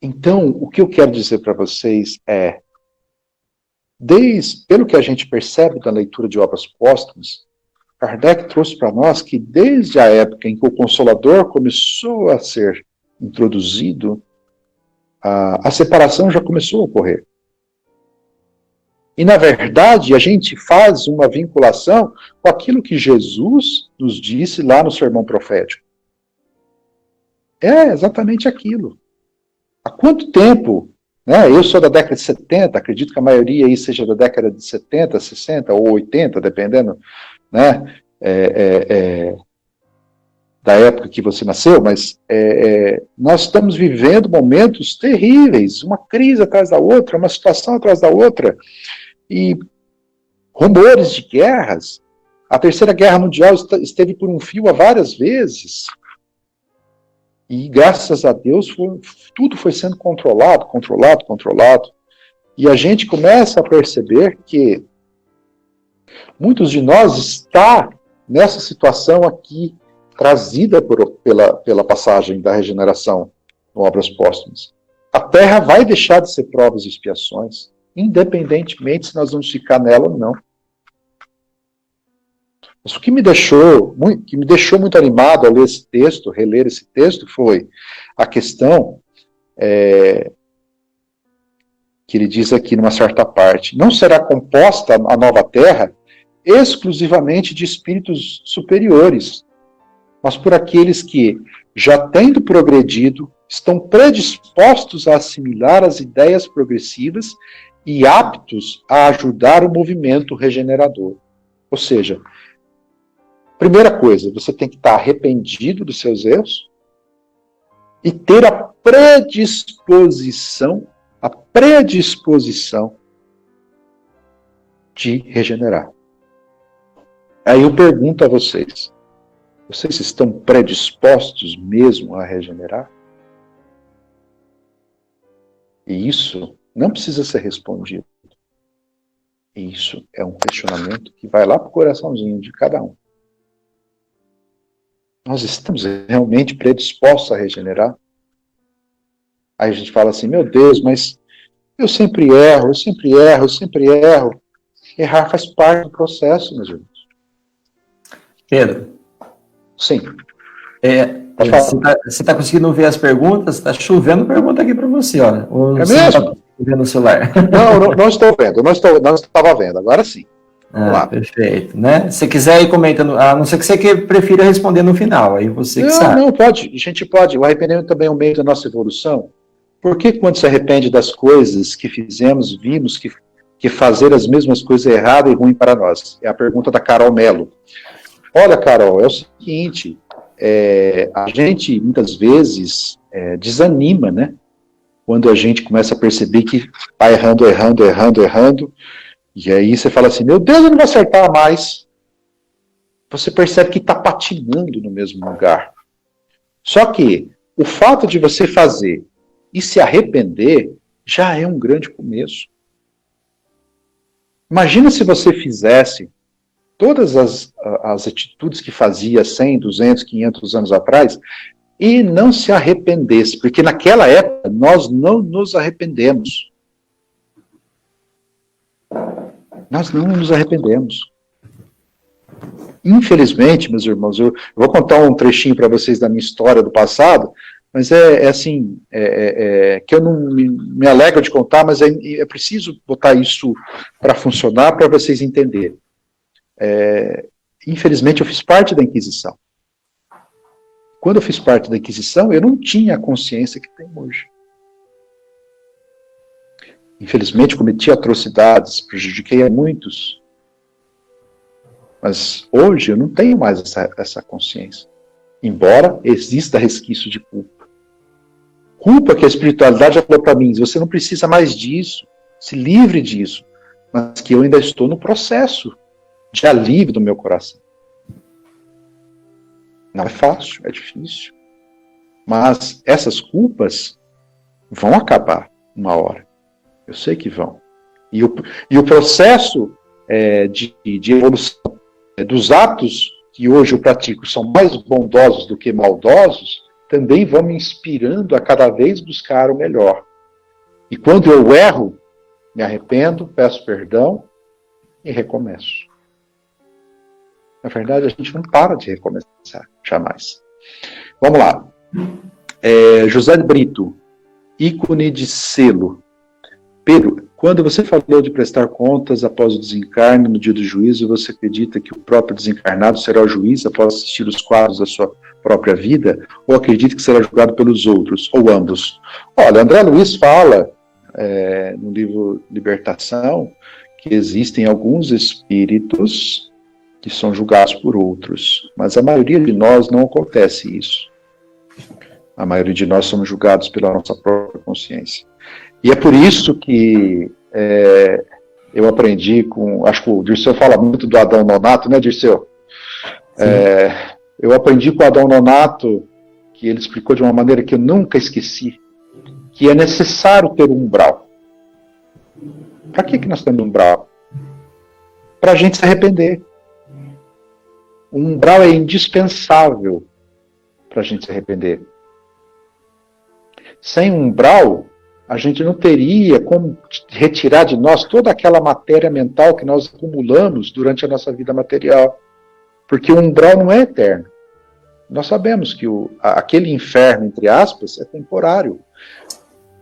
Então, o que eu quero dizer para vocês é, pelo que a gente percebe da leitura de obras póstumas, Kardec trouxe para nós que desde a época em que o Consolador começou a ser introduzido, a separação já começou a ocorrer. E, na verdade, a gente faz uma vinculação com aquilo que Jesus nos disse lá no Sermão Profético. É exatamente aquilo. Há quanto tempo, né? Eu sou da década de 70, acredito que a maioria aí seja da década de 70, 60 ou 80, dependendo, né, da época que você nasceu, mas nós estamos vivendo momentos terríveis, uma crise atrás da outra, uma situação atrás da outra, e rumores de guerras. A Terceira Guerra Mundial esteve por um fio há várias vezes, e graças a Deus tudo foi sendo controlado, e a gente começa a perceber que muitos de nós está nessa situação aqui, trazida pela passagem da regeneração no Obras Póstumas. A Terra vai deixar de ser provas e expiações, independentemente se nós vamos ficar nela ou não. Mas o que me deixou muito animado ao ler esse texto, reler esse texto, foi a questão que ele diz aqui numa certa parte: não será composta a nova Terra exclusivamente de espíritos superiores, mas por aqueles que, já tendo progredido, estão predispostos a assimilar as ideias progressivas e aptos a ajudar o movimento regenerador. Ou seja, primeira coisa, você tem que estar arrependido dos seus erros e ter a predisposição de regenerar. Aí eu pergunto a vocês: vocês estão predispostos mesmo a regenerar? E isso não precisa ser respondido. Isso é um questionamento que vai lá para o coraçãozinho de cada um. Nós estamos realmente predispostos a regenerar? Aí a gente fala assim: meu Deus, mas eu sempre erro. Errar faz parte do processo, meus irmãos. Pedro. Sim. Você está conseguindo ver as perguntas? Está chovendo pergunta aqui para você, olha. É mesmo? Tá vendo no celular? Não estou vendo. Não estava vendo. Agora sim. Vamos lá. Perfeito, né? Se quiser ir comentando, a não ser que você prefira responder no final, aí você que sabe. Não, pode. A gente pode. O arrependimento também é um meio da nossa evolução. Por que quando se arrepende das coisas que fizemos, vimos que fazer as mesmas coisas é errado e ruim para nós? É a pergunta da Carol Mello. Olha, Carol, é o seguinte, a gente muitas vezes desanima, né? Quando a gente começa a perceber que está errando, e aí você fala assim: meu Deus, eu não vou acertar mais. Você percebe que está patinando no mesmo lugar. Só que o fato de você fazer e se arrepender já é um grande começo. Imagina se você fizesse todas as atitudes que fazia 100, 200, 500 anos atrás e não se arrependesse, porque naquela época nós não nos arrependemos. Nós não nos arrependemos. Infelizmente, meus irmãos, eu vou contar um trechinho para vocês da minha história do passado, mas que eu não me alegro de contar, mas é preciso botar isso para funcionar, para vocês entenderem. Infelizmente, eu fiz parte da Inquisição. Quando eu fiz parte da Inquisição, eu não tinha a consciência que tenho hoje. Infelizmente, cometi atrocidades, prejudiquei a muitos. Mas hoje eu não tenho mais essa consciência. Embora exista resquício de culpa. Culpa que a espiritualidade já falou para mim, você não precisa mais disso, se livre disso. Mas que eu ainda estou no processo de alívio do meu coração. Não é fácil, é difícil. Mas essas culpas vão acabar uma hora. Eu sei que vão. E o processo de evolução dos atos que hoje eu pratico são mais bondosos do que maldosos, também vão me inspirando a cada vez buscar o melhor. E quando eu erro, me arrependo, peço perdão e recomeço. Na verdade, a gente não para de recomeçar, jamais. Vamos lá. José de Brito, ícone de selo. Pedro, quando você falou de prestar contas após o desencarne, no dia do juízo, você acredita que o próprio desencarnado será o juiz após assistir os quadros da sua própria vida? Ou acredita que será julgado pelos outros, ou ambos? Olha, André Luiz fala, no livro Libertação, que existem alguns espíritos que são julgados por outros, mas a maioria de nós não acontece isso. A maioria de nós somos julgados pela nossa própria consciência. E é por isso que eu aprendi com... Acho que o Dirceu fala muito do Adão Nonato, né, Dirceu? Eu aprendi com o Adão Nonato, que ele explicou de uma maneira que eu nunca esqueci, que é necessário ter um umbral. Para que nós temos um umbral? Para a gente se arrepender. O umbral é indispensável para a gente se arrepender. Sem um umbral, a gente não teria como retirar de nós toda aquela matéria mental que nós acumulamos durante a nossa vida material. Porque o umbral não é eterno. Nós sabemos que aquele inferno, entre aspas, é temporário.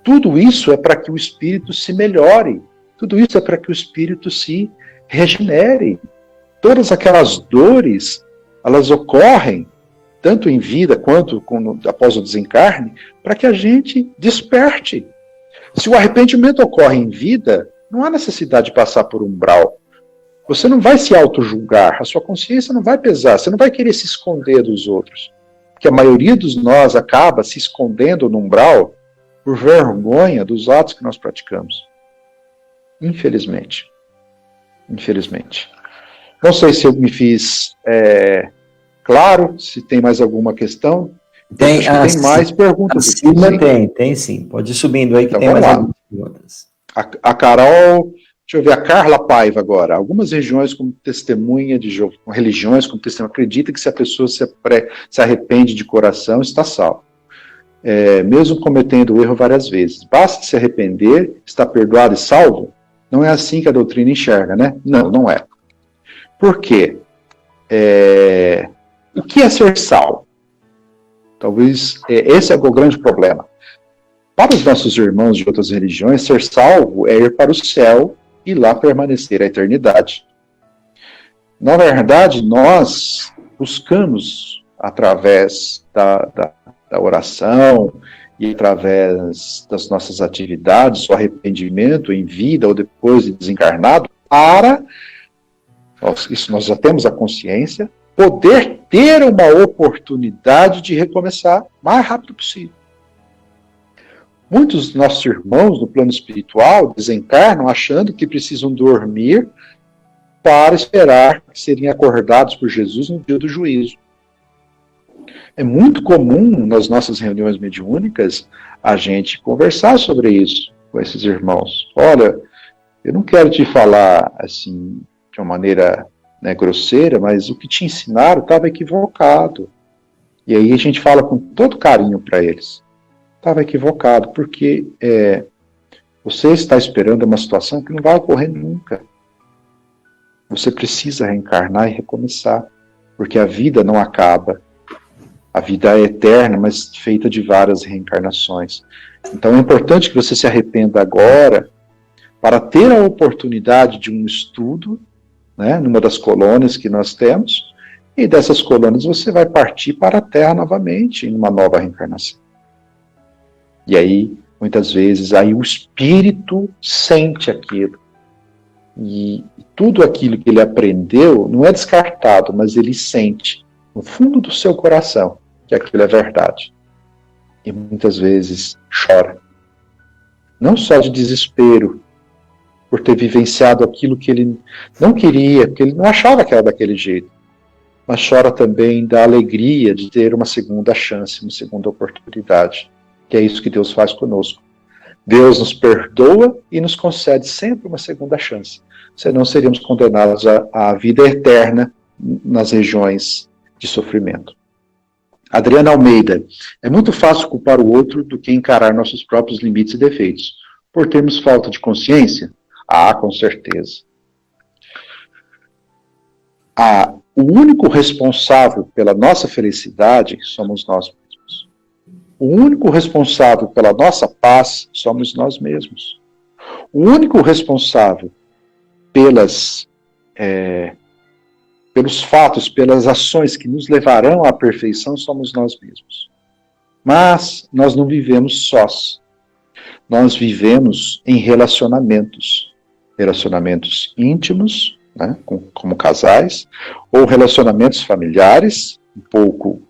Tudo isso é para que o espírito se melhore. Tudo isso é para que o espírito se regenere. Todas aquelas dores, elas ocorrem, tanto em vida quanto após o desencarne, para que a gente desperte. Se o arrependimento ocorre em vida, não há necessidade de passar por umbral. Você não vai se auto-julgar, a sua consciência não vai pesar, você não vai querer se esconder dos outros. Porque a maioria dos nós acaba se escondendo no umbral por vergonha dos atos que nós praticamos. Infelizmente. Infelizmente. Não sei se eu me fiz claro, se tem mais alguma questão. Tem mais perguntas. Acima tem sim. Pode ir subindo aí que então, tem mais algumas perguntas. A Carol, deixa eu ver, a Carla Paiva agora. Algumas regiões como testemunha de religiões como testemunha acredita que se a pessoa se arrepende de coração, está salvo. Mesmo cometendo o erro várias vezes. Basta se arrepender, está perdoado e salvo? Não é assim que a doutrina enxerga, né? Não, não é. Por quê? O que é ser salvo? Talvez esse é o grande problema. Para os nossos irmãos de outras religiões, ser salvo é ir para o céu e lá permanecer a eternidade. Na verdade, nós buscamos, através da oração e através das nossas atividades, o arrependimento em vida ou depois de desencarnado, isso nós já temos a consciência, poder ter uma oportunidade de recomeçar o mais rápido possível. Muitos dos nossos irmãos no plano espiritual desencarnam achando que precisam dormir para esperar serem acordados por Jesus no dia do juízo. É muito comum nas nossas reuniões mediúnicas a gente conversar sobre isso com esses irmãos. Olha, eu não quero te falar assim de uma maneira grosseira, mas o que te ensinaram estava equivocado. E aí a gente fala com todo carinho para eles. Estava equivocado, porque você está esperando uma situação que não vai ocorrer nunca. Você precisa reencarnar e recomeçar, porque a vida não acaba. A vida é eterna, mas feita de várias reencarnações. Então é importante que você se arrependa agora, para ter a oportunidade de um estudo, numa das colônias que nós temos, E dessas colônias você vai partir para a Terra novamente, em uma nova reencarnação. E aí, muitas vezes, aí o espírito sente aquilo. E tudo aquilo que ele aprendeu não é descartado, mas ele sente, no fundo do seu coração, que aquilo é verdade. E muitas vezes chora. Não só de desespero, por ter vivenciado aquilo que ele não queria, porque ele não achava que era daquele jeito, mas chora também da alegria de ter uma segunda chance, uma segunda oportunidade, que é isso que Deus faz conosco. Deus nos perdoa e nos concede sempre uma segunda chance, senão seríamos condenados à vida eterna nas regiões de sofrimento. Adriana Almeida, é muito fácil culpar o outro do que encarar nossos próprios limites e defeitos. Por termos falta de consciência? Ah, com certeza. O único responsável pela nossa felicidade somos nós mesmos. O único responsável pela nossa paz somos nós mesmos. O único responsável pelos fatos, pelas ações que nos levarão à perfeição somos nós mesmos. Mas nós não vivemos sós. Nós vivemos em relacionamentos íntimos, né, como casais, ou relacionamentos familiares, um pouco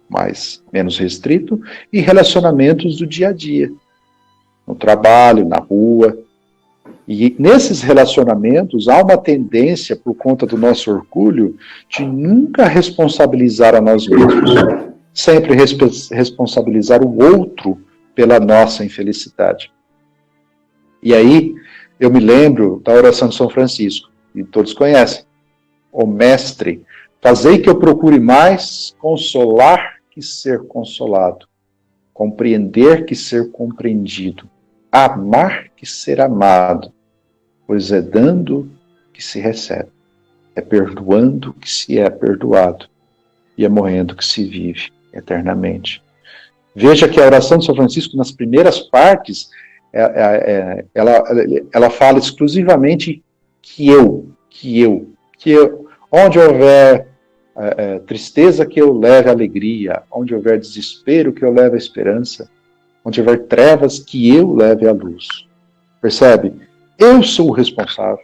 menos restrito, e relacionamentos do dia a dia, no trabalho, na rua. E nesses relacionamentos há uma tendência, por conta do nosso orgulho, de nunca responsabilizar a nós mesmos, sempre responsabilizar o outro pela nossa infelicidade. E aí, eu me lembro da oração de São Francisco, e todos conhecem. O Mestre, fazei que eu procure mais consolar que ser consolado, compreender que ser compreendido, amar que ser amado, pois é dando que se recebe, é perdoando que se é perdoado, e é morrendo que se vive eternamente. Veja que a oração de São Francisco, nas primeiras partes, ela fala exclusivamente que eu, onde houver tristeza, que eu leve alegria, onde houver desespero, que eu leve a esperança, onde houver trevas, que eu leve a luz. Percebe? Eu sou o responsável.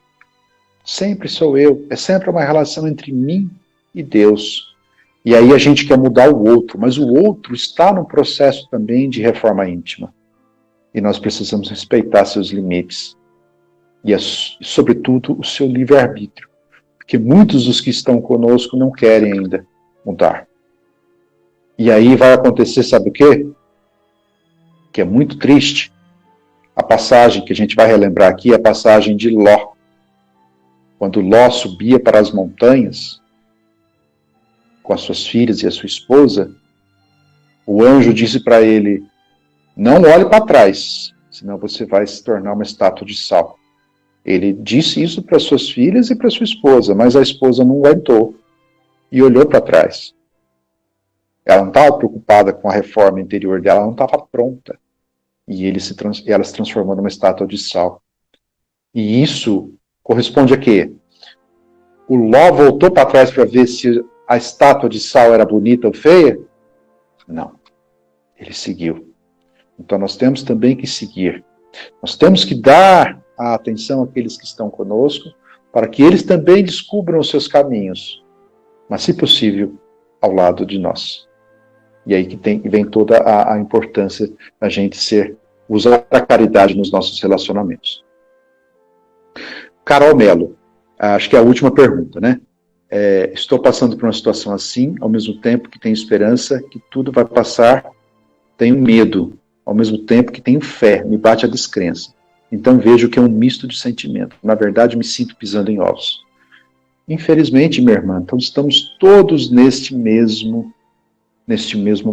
Sempre sou eu. É sempre uma relação entre mim e Deus. E aí a gente quer mudar o outro, mas o outro está no processo também de reforma íntima. E nós precisamos respeitar seus limites. E, sobretudo, o seu livre-arbítrio. Porque muitos dos que estão conosco não querem ainda mudar. E aí vai acontecer, sabe o quê? Que é muito triste. A passagem que a gente vai relembrar aqui é a passagem de Ló. Quando Ló subia para as montanhas, com as suas filhas e a sua esposa, o anjo disse para ele: não olhe para trás, senão você vai se tornar uma estátua de sal. Ele disse isso para suas filhas e para sua esposa, mas a esposa não aguentou e olhou para trás. Ela não estava preocupada com a reforma interior dela, ela não estava pronta. E ela se transformou numa estátua de sal. E isso corresponde a quê? O Ló voltou para trás para ver se a estátua de sal era bonita ou feia? Não. Ele seguiu. Então nós temos também que seguir. Nós temos que dar a atenção àqueles que estão conosco, para que eles também descubram os seus caminhos, mas, se possível, ao lado de nós. E aí que vem toda a importância da gente usar a caridade nos nossos relacionamentos. Carol Melo, acho que é a última pergunta, né? Estou passando por uma situação assim, ao mesmo tempo que tenho esperança que tudo vai passar, tenho medo, ao mesmo tempo que tenho fé, me bate a descrença. Então vejo que é um misto de sentimento. Na verdade, me sinto pisando em ovos. Infelizmente, minha irmã, então estamos todos neste mesmo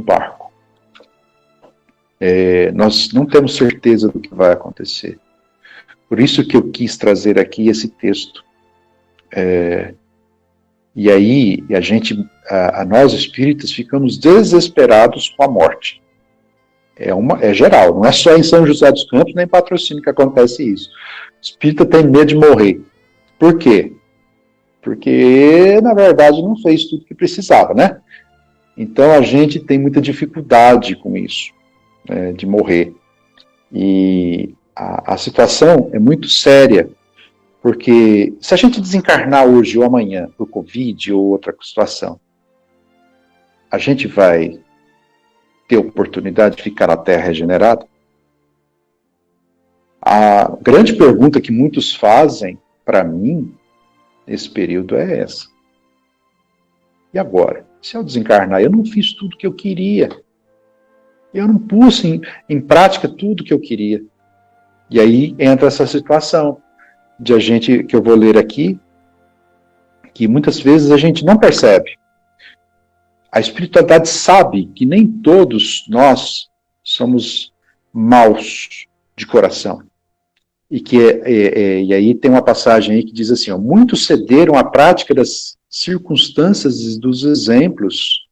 barco. Nós não temos certeza do que vai acontecer. Por isso que eu quis trazer aqui esse texto. E aí, nós espíritas ficamos desesperados com a morte. É geral, não é só em São José dos Campos, nem em Patrocínio que acontece isso. O espírita tem medo de morrer. Por quê? porque, na verdade, não fez tudo que precisava, né? Então, a gente tem muita dificuldade com isso, né, de morrer. E a situação é muito séria, porque se a gente desencarnar hoje ou amanhã por Covid ou outra situação, a gente vai ter oportunidade de ficar na Terra regenerada? A grande pergunta que muitos fazem para mim nesse período é essa. E agora? Se eu desencarnar, eu não fiz tudo que eu queria. Eu não pus em prática tudo que eu queria. E aí entra essa situação de a gente, que eu vou ler aqui, que muitas vezes a gente não percebe. A espiritualidade sabe que nem todos nós somos maus de coração. E aí tem uma passagem aí que diz assim, ó, muitos cederam à prática das circunstâncias e dos exemplos.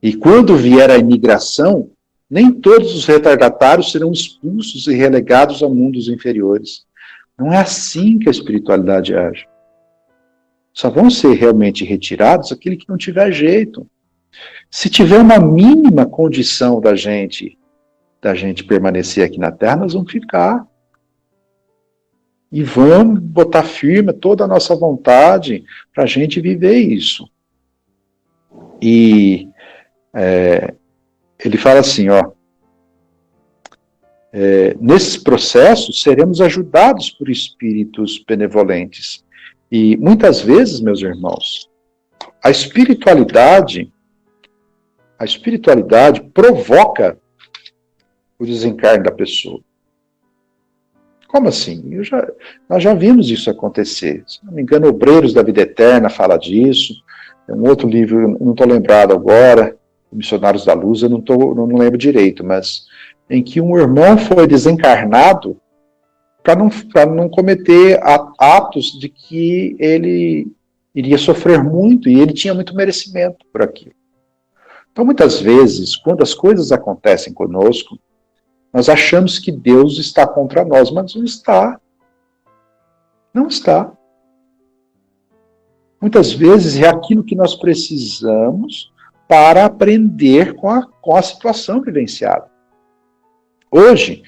E quando vier a imigração, nem todos os retardatários serão expulsos e relegados a mundos inferiores. Não é assim que a espiritualidade age. Só vão ser realmente retirados aquele que não tiver jeito. Se tiver uma mínima condição da gente permanecer aqui na Terra, nós vamos ficar. E vamos botar firme toda a nossa vontade para a gente viver isso. E ele fala assim, ó, nesses processos seremos ajudados por espíritos benevolentes. E muitas vezes, meus irmãos, a espiritualidade provoca o desencarne da pessoa. Como assim? Nós já vimos isso acontecer. Se não me engano, Obreiros da Vida Eterna fala disso. É um outro livro, não estou lembrado agora, Missionários da Luz, eu não lembro direito, mas em que um irmão foi desencarnado para não cometer atos de que ele iria sofrer muito, e ele tinha muito merecimento por aquilo. Então, muitas vezes, quando as coisas acontecem conosco, nós achamos que Deus está contra nós, mas não está. Não está. Muitas vezes é aquilo que nós precisamos para aprender com a situação vivenciada. Hoje,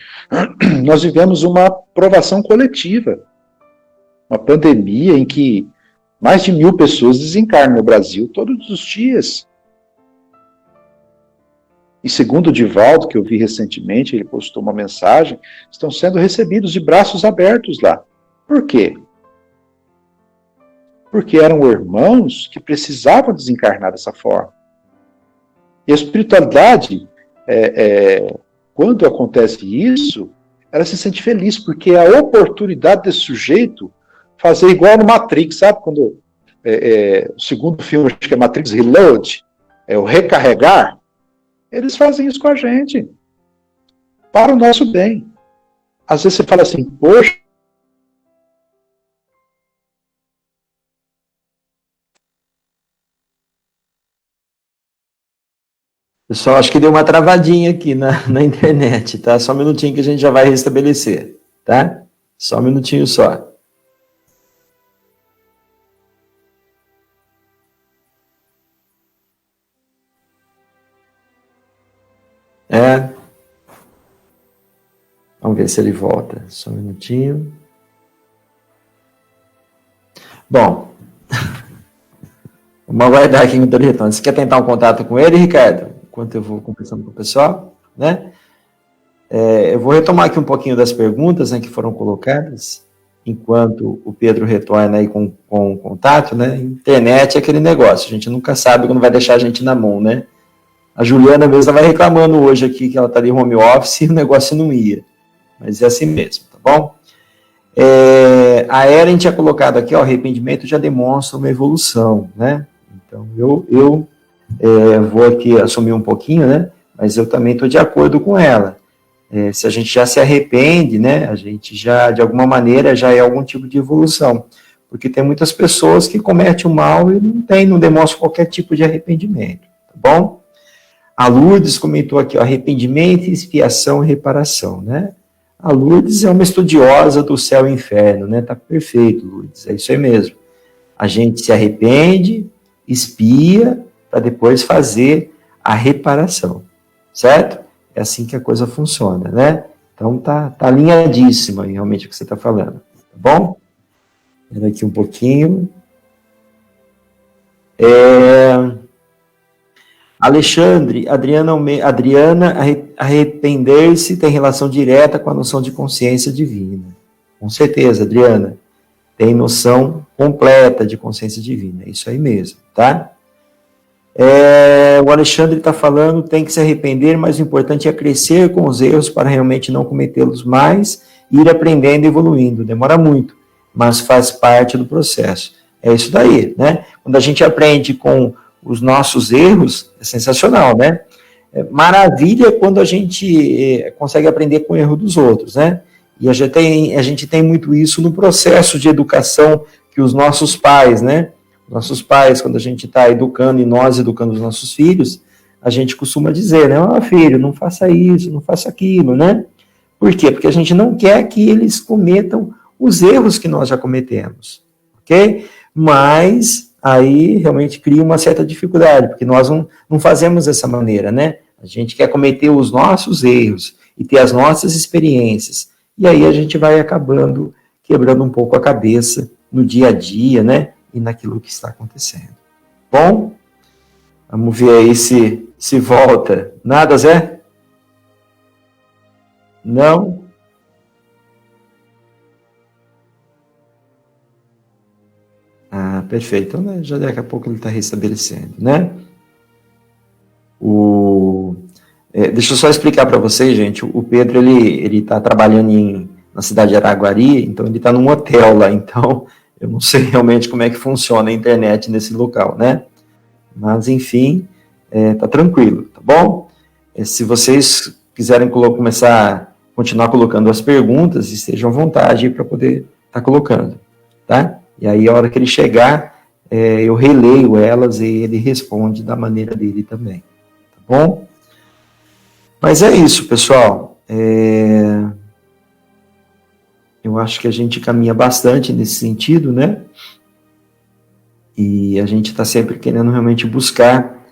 nós vivemos uma provação coletiva, uma pandemia em que mais de 1.000 pessoas desencarnam no Brasil todos os dias. E segundo o Divaldo, que eu vi recentemente, ele postou uma mensagem, estão sendo recebidos de braços abertos lá. Por quê? Porque eram irmãos que precisavam desencarnar dessa forma. E a espiritualidade, quando acontece isso, ela se sente feliz, porque é a oportunidade desse sujeito fazer igual no Matrix, sabe? Quando o segundo filme, acho que é Matrix Reload, é o recarregar, eles fazem isso com a gente, para o nosso bem. Às vezes você fala assim, poxa, pessoal, acho que deu uma travadinha aqui na internet, tá? Só um minutinho que a gente já vai restabelecer, tá? Só um minutinho só. Vamos ver se ele volta. Só um minutinho. Bom, vamos aguardar aqui enquanto ele retorna. Você quer tentar um contato com ele, Ricardo? Enquanto eu vou conversando com o pessoal, né? Eu vou retomar aqui um pouquinho das perguntas, né, que foram colocadas, enquanto o Pedro retorna aí com o contato, né? Internet é aquele negócio, a gente nunca sabe quando vai deixar a gente na mão, né? A Juliana mesmo vai reclamando hoje aqui que ela está ali home office e o negócio não ia. Mas é assim mesmo, tá bom? A Erin tinha colocado aqui, ó, arrependimento já demonstra uma evolução, né? Então, eu vou aqui assumir um pouquinho, né? Mas eu também estou de acordo com ela. Se a gente já se arrepende, né? A gente já, de alguma maneira, já é algum tipo de evolução. Porque tem muitas pessoas que cometem o mal e não demonstram qualquer tipo de arrependimento, tá bom? A Lourdes comentou aqui, ó, arrependimento, expiação e reparação, né? A Lourdes é uma estudiosa do céu e inferno, né? Tá perfeito, Lourdes, é isso aí mesmo. A gente se arrepende, expia, para depois fazer a reparação, certo? É assim que a coisa funciona, né? Então tá alinhadíssima realmente o que você está falando, tá bom? Espera aqui um pouquinho. Alexandre, Adriana, arrepender-se tem relação direta com a noção de consciência divina. Com certeza, Adriana. Tem noção completa de consciência divina. É isso aí mesmo, tá? O Alexandre está falando, tem que se arrepender, mas o importante é crescer com os erros para realmente não cometê-los mais, ir aprendendo e evoluindo. Demora muito, mas faz parte do processo. É isso daí, né? Quando a gente aprende com os nossos erros, é sensacional, né? Maravilha quando a gente consegue aprender com o erro dos outros, né? E a gente tem muito isso no processo de educação que os nossos pais, né? Nossos pais, quando a gente está educando e nós educando os nossos filhos, a gente costuma dizer, né? Filho, não faça isso, não faça aquilo, né? Por quê? Porque a gente não quer que eles cometam os erros que nós já cometemos, ok? Mas aí realmente cria uma certa dificuldade, porque nós não fazemos dessa maneira, né? A gente quer cometer os nossos erros e ter as nossas experiências. E aí a gente vai acabando quebrando um pouco a cabeça no dia a dia, né? E naquilo que está acontecendo. Bom, vamos ver aí se volta. Nada, Zé? Não? Ah, perfeito. Então, né, já daqui a pouco ele está restabelecendo, né? Deixa eu só explicar para vocês, gente. O Pedro, ele está trabalhando na cidade de Araguari, então ele está num hotel lá, então eu não sei realmente como é que funciona a internet nesse local, né? Mas, enfim, tá tranquilo, tá bom? Se vocês quiserem continuar colocando as perguntas, estejam à vontade para poder estar colocando, tá? E aí, a hora que ele chegar, eu releio elas e ele responde da maneira dele também, tá bom? Mas é isso, pessoal. Eu acho que a gente caminha bastante nesse sentido, né? E a gente está sempre querendo realmente buscar.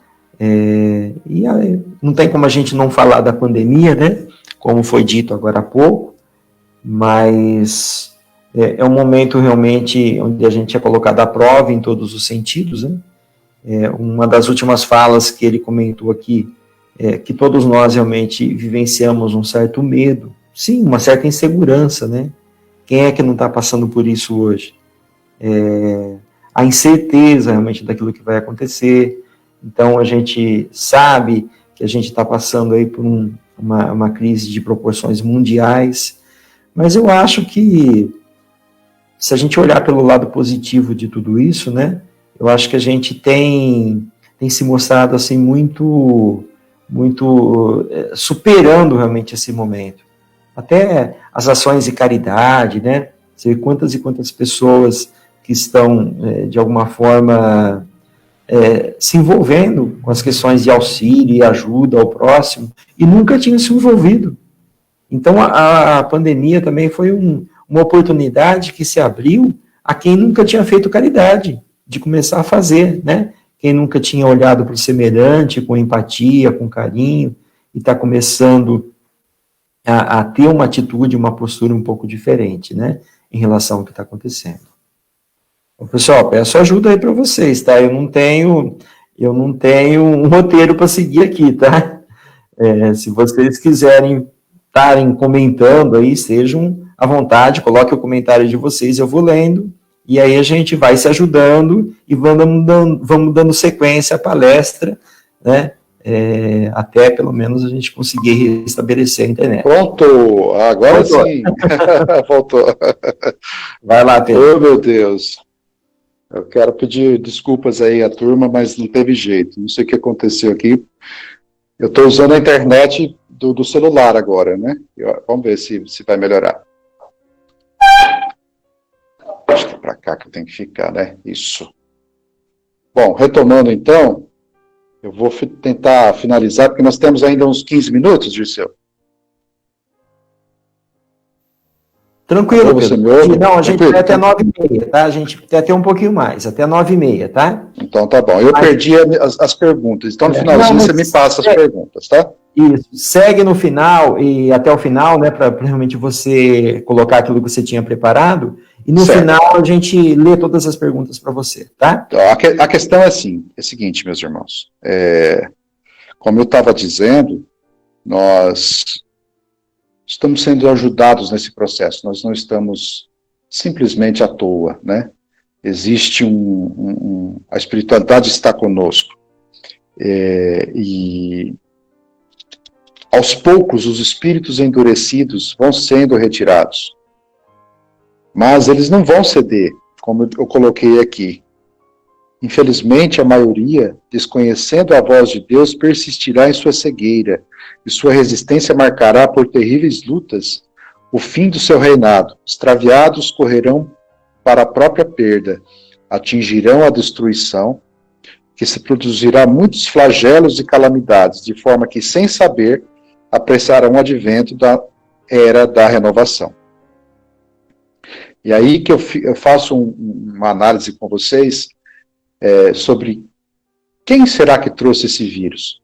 Não tem como a gente não falar da pandemia, né? Como foi dito agora há pouco, mas é um momento realmente onde a gente é colocado à prova em todos os sentidos, né? Uma das últimas falas que ele comentou aqui é que todos nós realmente vivenciamos um certo medo, sim, uma certa insegurança, né? Quem é que não está passando por isso hoje? A incerteza realmente daquilo que vai acontecer. Então, a gente sabe que a gente está passando aí por uma crise de proporções mundiais, mas eu acho que, se a gente olhar pelo lado positivo de tudo isso, né, eu acho que a gente tem se mostrado assim muito superando realmente esse momento. Até as ações de caridade, né? Você vê quantas e quantas pessoas que estão, de alguma forma, se envolvendo com as questões de auxílio e ajuda ao próximo, e nunca tinham se envolvido. Então, a pandemia também foi uma oportunidade que se abriu a quem nunca tinha feito caridade, de começar a fazer, né? Quem nunca tinha olhado para o semelhante com empatia, com carinho, e está começando a ter uma atitude, uma postura um pouco diferente, né, em relação ao que está acontecendo. Então, pessoal, peço ajuda aí para vocês, tá? Eu não tenho um roteiro para seguir aqui, tá? Se vocês quiserem estarem comentando aí, estejam à vontade, coloque o comentário de vocês, eu vou lendo, e aí a gente vai se ajudando e vamos dando sequência à palestra, né? Até pelo menos a gente conseguir restabelecer a internet. Pronto, agora Voltou. sim. Voltou. Vai lá, Pedro. Oh, meu Deus. Eu quero pedir desculpas aí à turma, mas não teve jeito. Não sei o que aconteceu aqui. Eu estou usando a internet do celular agora, né? Vamos ver se vai melhorar. Acho que é para cá que eu tenho que ficar, né? Isso. Bom, retomando então, eu vou tentar finalizar, porque nós temos ainda uns 15 minutos, Dirceu. Tranquilo, Você Pedro. me ouve? Não, a gente Tranquilo. vai até 9h30, tá? A gente vai até um pouquinho mais, até 9h30, tá? Então tá bom. Eu perdi as perguntas. Então no finalzinho Não, você me passa as perguntas, tá? Isso. Segue no final e até o final, né, para realmente você colocar aquilo que você tinha preparado. E no Certo. final a gente lê todas as perguntas para você, tá? Então, a questão é assim, é a seguinte, meus irmãos. Como eu estava dizendo, nós estamos sendo ajudados nesse processo. Nós não estamos simplesmente à toa, né? Existe a espiritualidade está conosco. E aos poucos os espíritos endurecidos vão sendo retirados. Mas eles não vão ceder, como eu coloquei aqui. Infelizmente, a maioria, desconhecendo a voz de Deus, persistirá em sua cegueira, e sua resistência marcará por terríveis lutas o fim do seu reinado. Extraviados correrão para a própria perda, atingirão a destruição, que se produzirá muitos flagelos e calamidades, de forma que, sem saber, apressarão o advento da era da renovação. E aí que eu faço uma análise com vocês sobre quem será que trouxe esse vírus.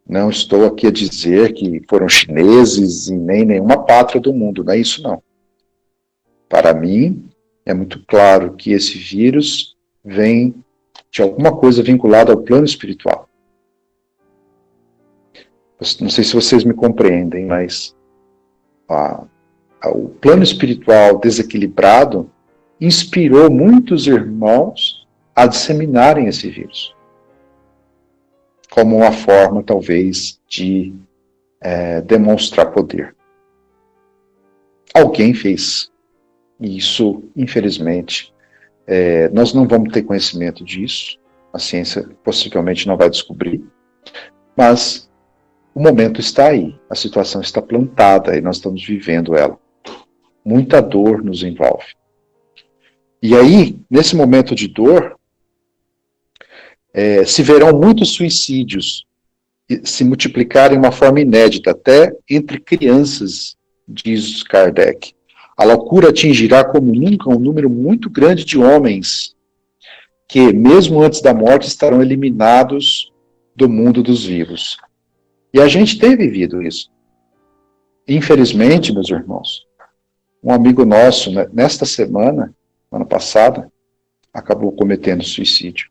Não estou aqui a dizer que foram chineses e nem nenhuma pátria do mundo, não é isso não. Para mim, é muito claro que esse vírus vem de alguma coisa vinculada ao plano espiritual. Não sei se vocês me compreendem, mas o plano espiritual desequilibrado inspirou muitos irmãos a disseminarem esse vírus. Como uma forma, talvez, de demonstrar poder. Alguém fez. E isso, infelizmente, nós não vamos ter conhecimento disso. A ciência possivelmente não vai descobrir. Mas o momento está aí. A situação está plantada e nós estamos vivendo ela. Muita dor nos envolve. E aí, nesse momento de dor, se verão muitos suicídios se multiplicarem de uma forma inédita, até entre crianças, diz Kardec. A loucura atingirá como nunca um número muito grande de homens que, mesmo antes da morte, estarão eliminados do mundo dos vivos. E a gente tem vivido isso. Infelizmente, meus irmãos, um amigo nosso, nesta semana, ano passado, acabou cometendo suicídio.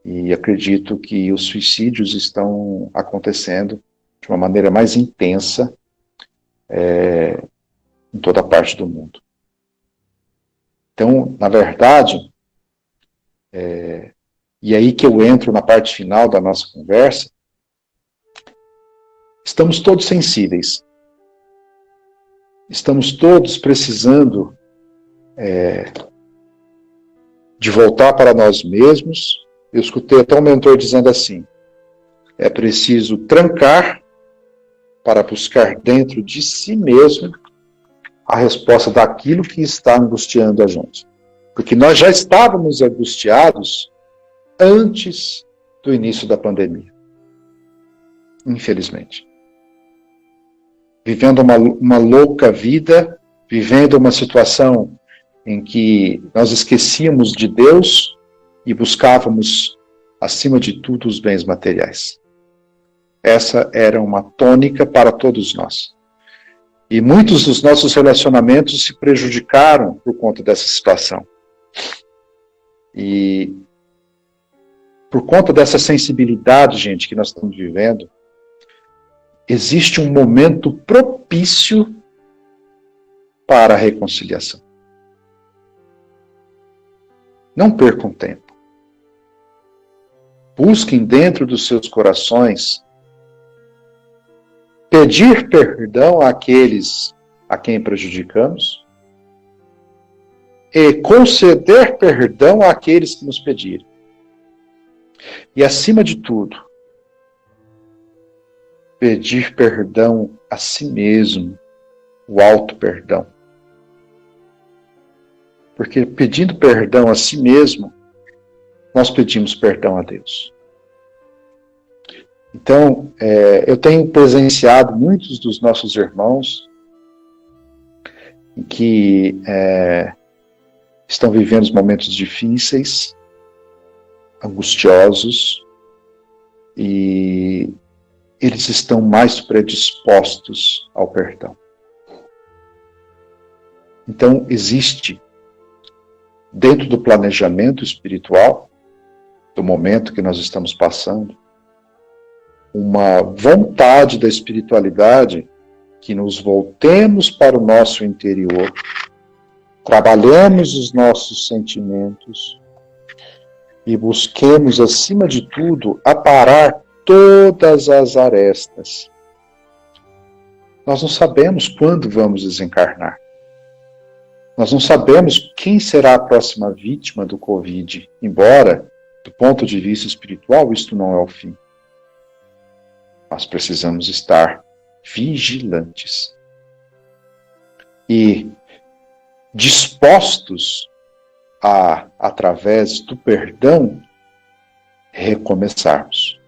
E acredito que os suicídios estão acontecendo de uma maneira mais intensa em toda parte do mundo. Então, na verdade, e aí que eu entro na parte final da nossa conversa, estamos todos sensíveis. Estamos todos precisando de voltar para nós mesmos. Eu escutei até um mentor dizendo assim: é preciso trancar para buscar dentro de si mesmo a resposta daquilo que está angustiando a gente. Porque nós já estávamos angustiados antes do início da pandemia. Infelizmente. Vivendo uma louca vida, vivendo uma situação em que nós esquecíamos de Deus e buscávamos, acima de tudo, os bens materiais. Essa era uma tônica para todos nós. E muitos dos nossos relacionamentos se prejudicaram por conta dessa situação. E por conta dessa sensibilidade, gente, que nós estamos vivendo, existe um momento propício para a reconciliação. Não percam tempo. Busquem dentro dos seus corações pedir perdão àqueles a quem prejudicamos e conceder perdão àqueles que nos pedirem. E, acima de tudo, pedir perdão a si mesmo, o auto-perdão. Porque pedindo perdão a si mesmo, nós pedimos perdão a Deus. Então, eu tenho presenciado muitos dos nossos irmãos em que estão vivendo momentos difíceis, angustiosos, e eles estão mais predispostos ao perdão. Então, existe, dentro do planejamento espiritual, do momento que nós estamos passando, uma vontade da espiritualidade que nos voltemos para o nosso interior, trabalhemos os nossos sentimentos e busquemos, acima de tudo, aparar todas as arestas. Nós não sabemos quando vamos desencarnar. Nós não sabemos quem será a próxima vítima do Covid, embora, do ponto de vista espiritual, isto não é o fim. Nós precisamos estar vigilantes e dispostos a, através do perdão, recomeçarmos.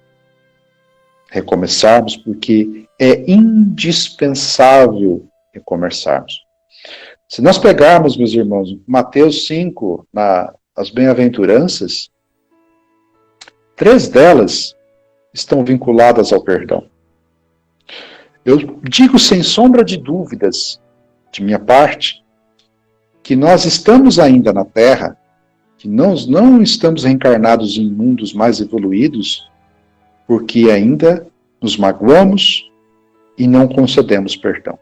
Recomeçarmos porque é indispensável recomeçarmos. Se nós pegarmos, meus irmãos, Mateus 5, as bem-aventuranças, 3 delas estão vinculadas ao perdão. Eu digo sem sombra de dúvidas, de minha parte, que nós estamos ainda na Terra, que nós não estamos reencarnados em mundos mais evoluídos, porque ainda nos magoamos e não concedemos perdão.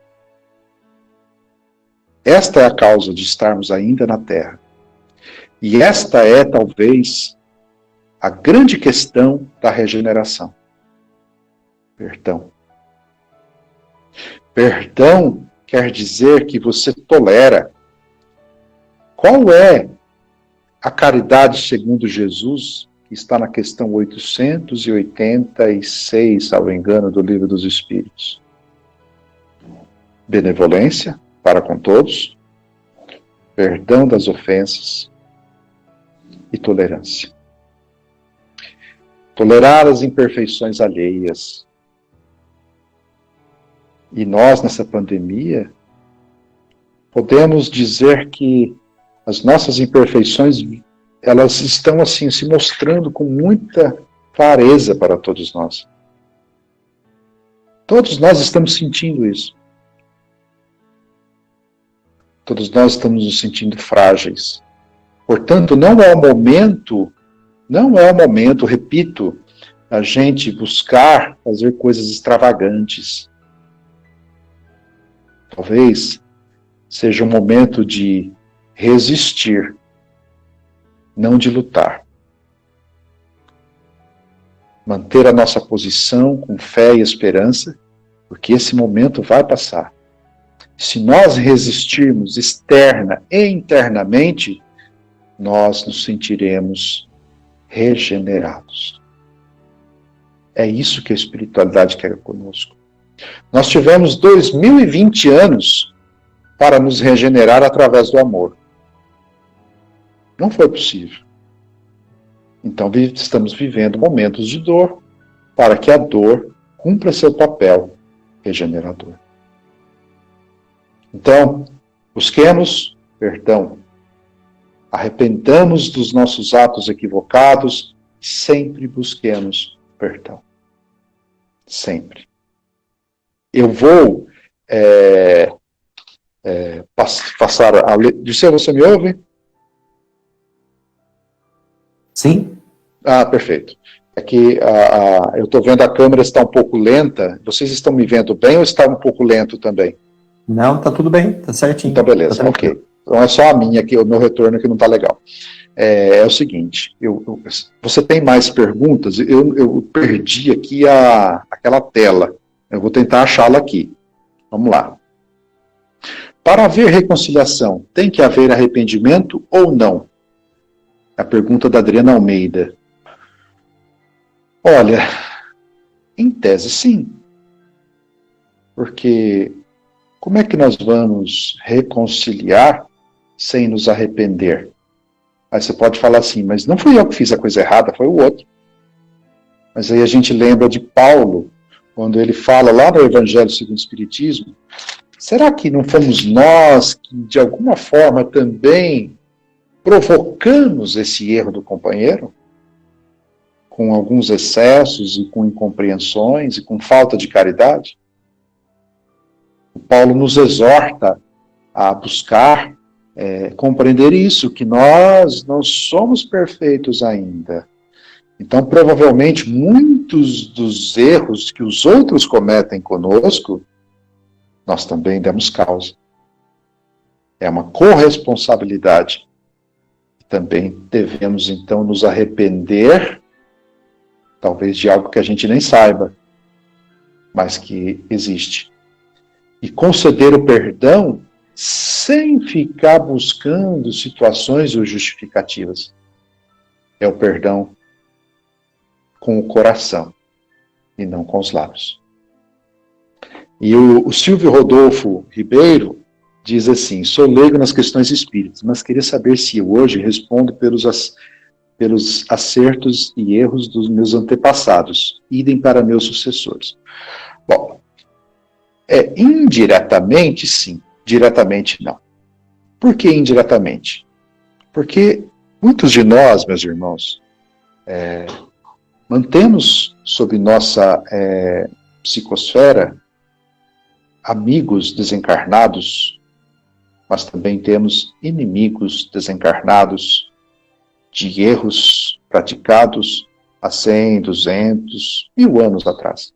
Esta é a causa de estarmos ainda na Terra. E esta é, talvez, a grande questão da regeneração. Perdão. Perdão quer dizer que você tolera. Qual é a caridade segundo Jesus, que está na questão 886, salvo engano, do Livro dos Espíritos? Benevolência para com todos, perdão das ofensas e tolerância. Tolerar as imperfeições alheias. E nós, nessa pandemia, podemos dizer que as nossas imperfeições, elas estão assim se mostrando com muita clareza para todos nós. Todos nós estamos sentindo isso. Todos nós estamos nos sentindo frágeis. Portanto, não é o momento, repito, a gente buscar fazer coisas extravagantes. Talvez seja um momento de resistir, não de lutar. Manter a nossa posição com fé e esperança, porque esse momento vai passar. Se nós resistirmos externa e internamente, nós nos sentiremos regenerados. É isso que a espiritualidade quer conosco. Nós tivemos 2020 anos para nos regenerar através do amor. Não foi possível. Então estamos vivendo momentos de dor para que a dor cumpra seu papel regenerador. Então, busquemos perdão. Arrependamos dos nossos atos equivocados. Sempre busquemos perdão. Sempre. Eu vou passar a... Dirceu, você me ouve? Sim. Ah, perfeito. É que eu estou vendo a câmera está um pouco lenta. Vocês estão me vendo bem ou está um pouco lento também? Não, tá tudo bem, tá certinho. Então, beleza, tá ok. Então é só a minha, aqui, o meu retorno que não está legal. É o seguinte, você tem mais perguntas? Eu perdi aqui aquela tela. Eu vou tentar achá-la aqui. Vamos lá. Para haver reconciliação, tem que haver arrependimento ou não? A pergunta da Adriana Almeida. Olha, em tese sim. Porque como é que nós vamos reconciliar sem nos arrepender? Aí você pode falar assim, mas não fui eu que fiz a coisa errada, foi o outro. Mas aí a gente lembra de Paulo, quando ele fala lá no Evangelho segundo o Espiritismo, será que não fomos nós que, de alguma forma, também provocamos esse erro do companheiro? Com alguns excessos e com incompreensões e com falta de caridade? O Paulo nos exorta a buscar compreender isso, que nós não somos perfeitos ainda. Então, provavelmente, muitos dos erros que os outros cometem conosco, nós também demos causa. É uma corresponsabilidade. Também devemos, então, nos arrepender, talvez de algo que a gente nem saiba, mas que existe. E conceder o perdão sem ficar buscando situações ou justificativas. É o perdão com o coração e não com os lábios. E o Silvio Rodolfo Ribeiro diz assim: sou leigo nas questões espíritas, mas queria saber se eu hoje respondo pelos acertos e erros dos meus antepassados, idem para meus sucessores. Bom, indiretamente sim, diretamente não. Por que indiretamente? Porque muitos de nós, meus irmãos, mantemos sob nossa psicosfera amigos desencarnados, mas também temos inimigos desencarnados de erros praticados há 100, 200, 1000 anos atrás.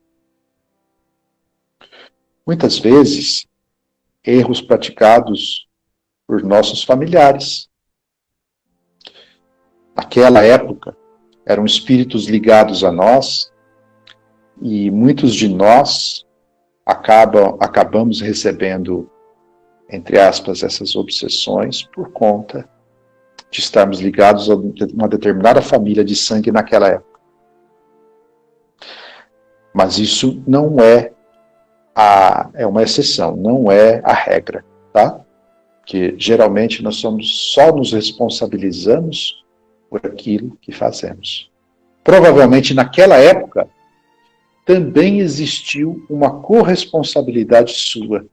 Muitas vezes, erros praticados por nossos familiares. Naquela época, eram espíritos ligados a nós, e muitos de nós acabamos recebendo, entre aspas, essas obsessões por conta de estarmos ligados a uma determinada família de sangue naquela época. Mas isso não é uma exceção, não é a regra, tá? Porque geralmente nós só nos responsabilizamos por aquilo que fazemos. Provavelmente naquela época também existiu uma corresponsabilidade sua,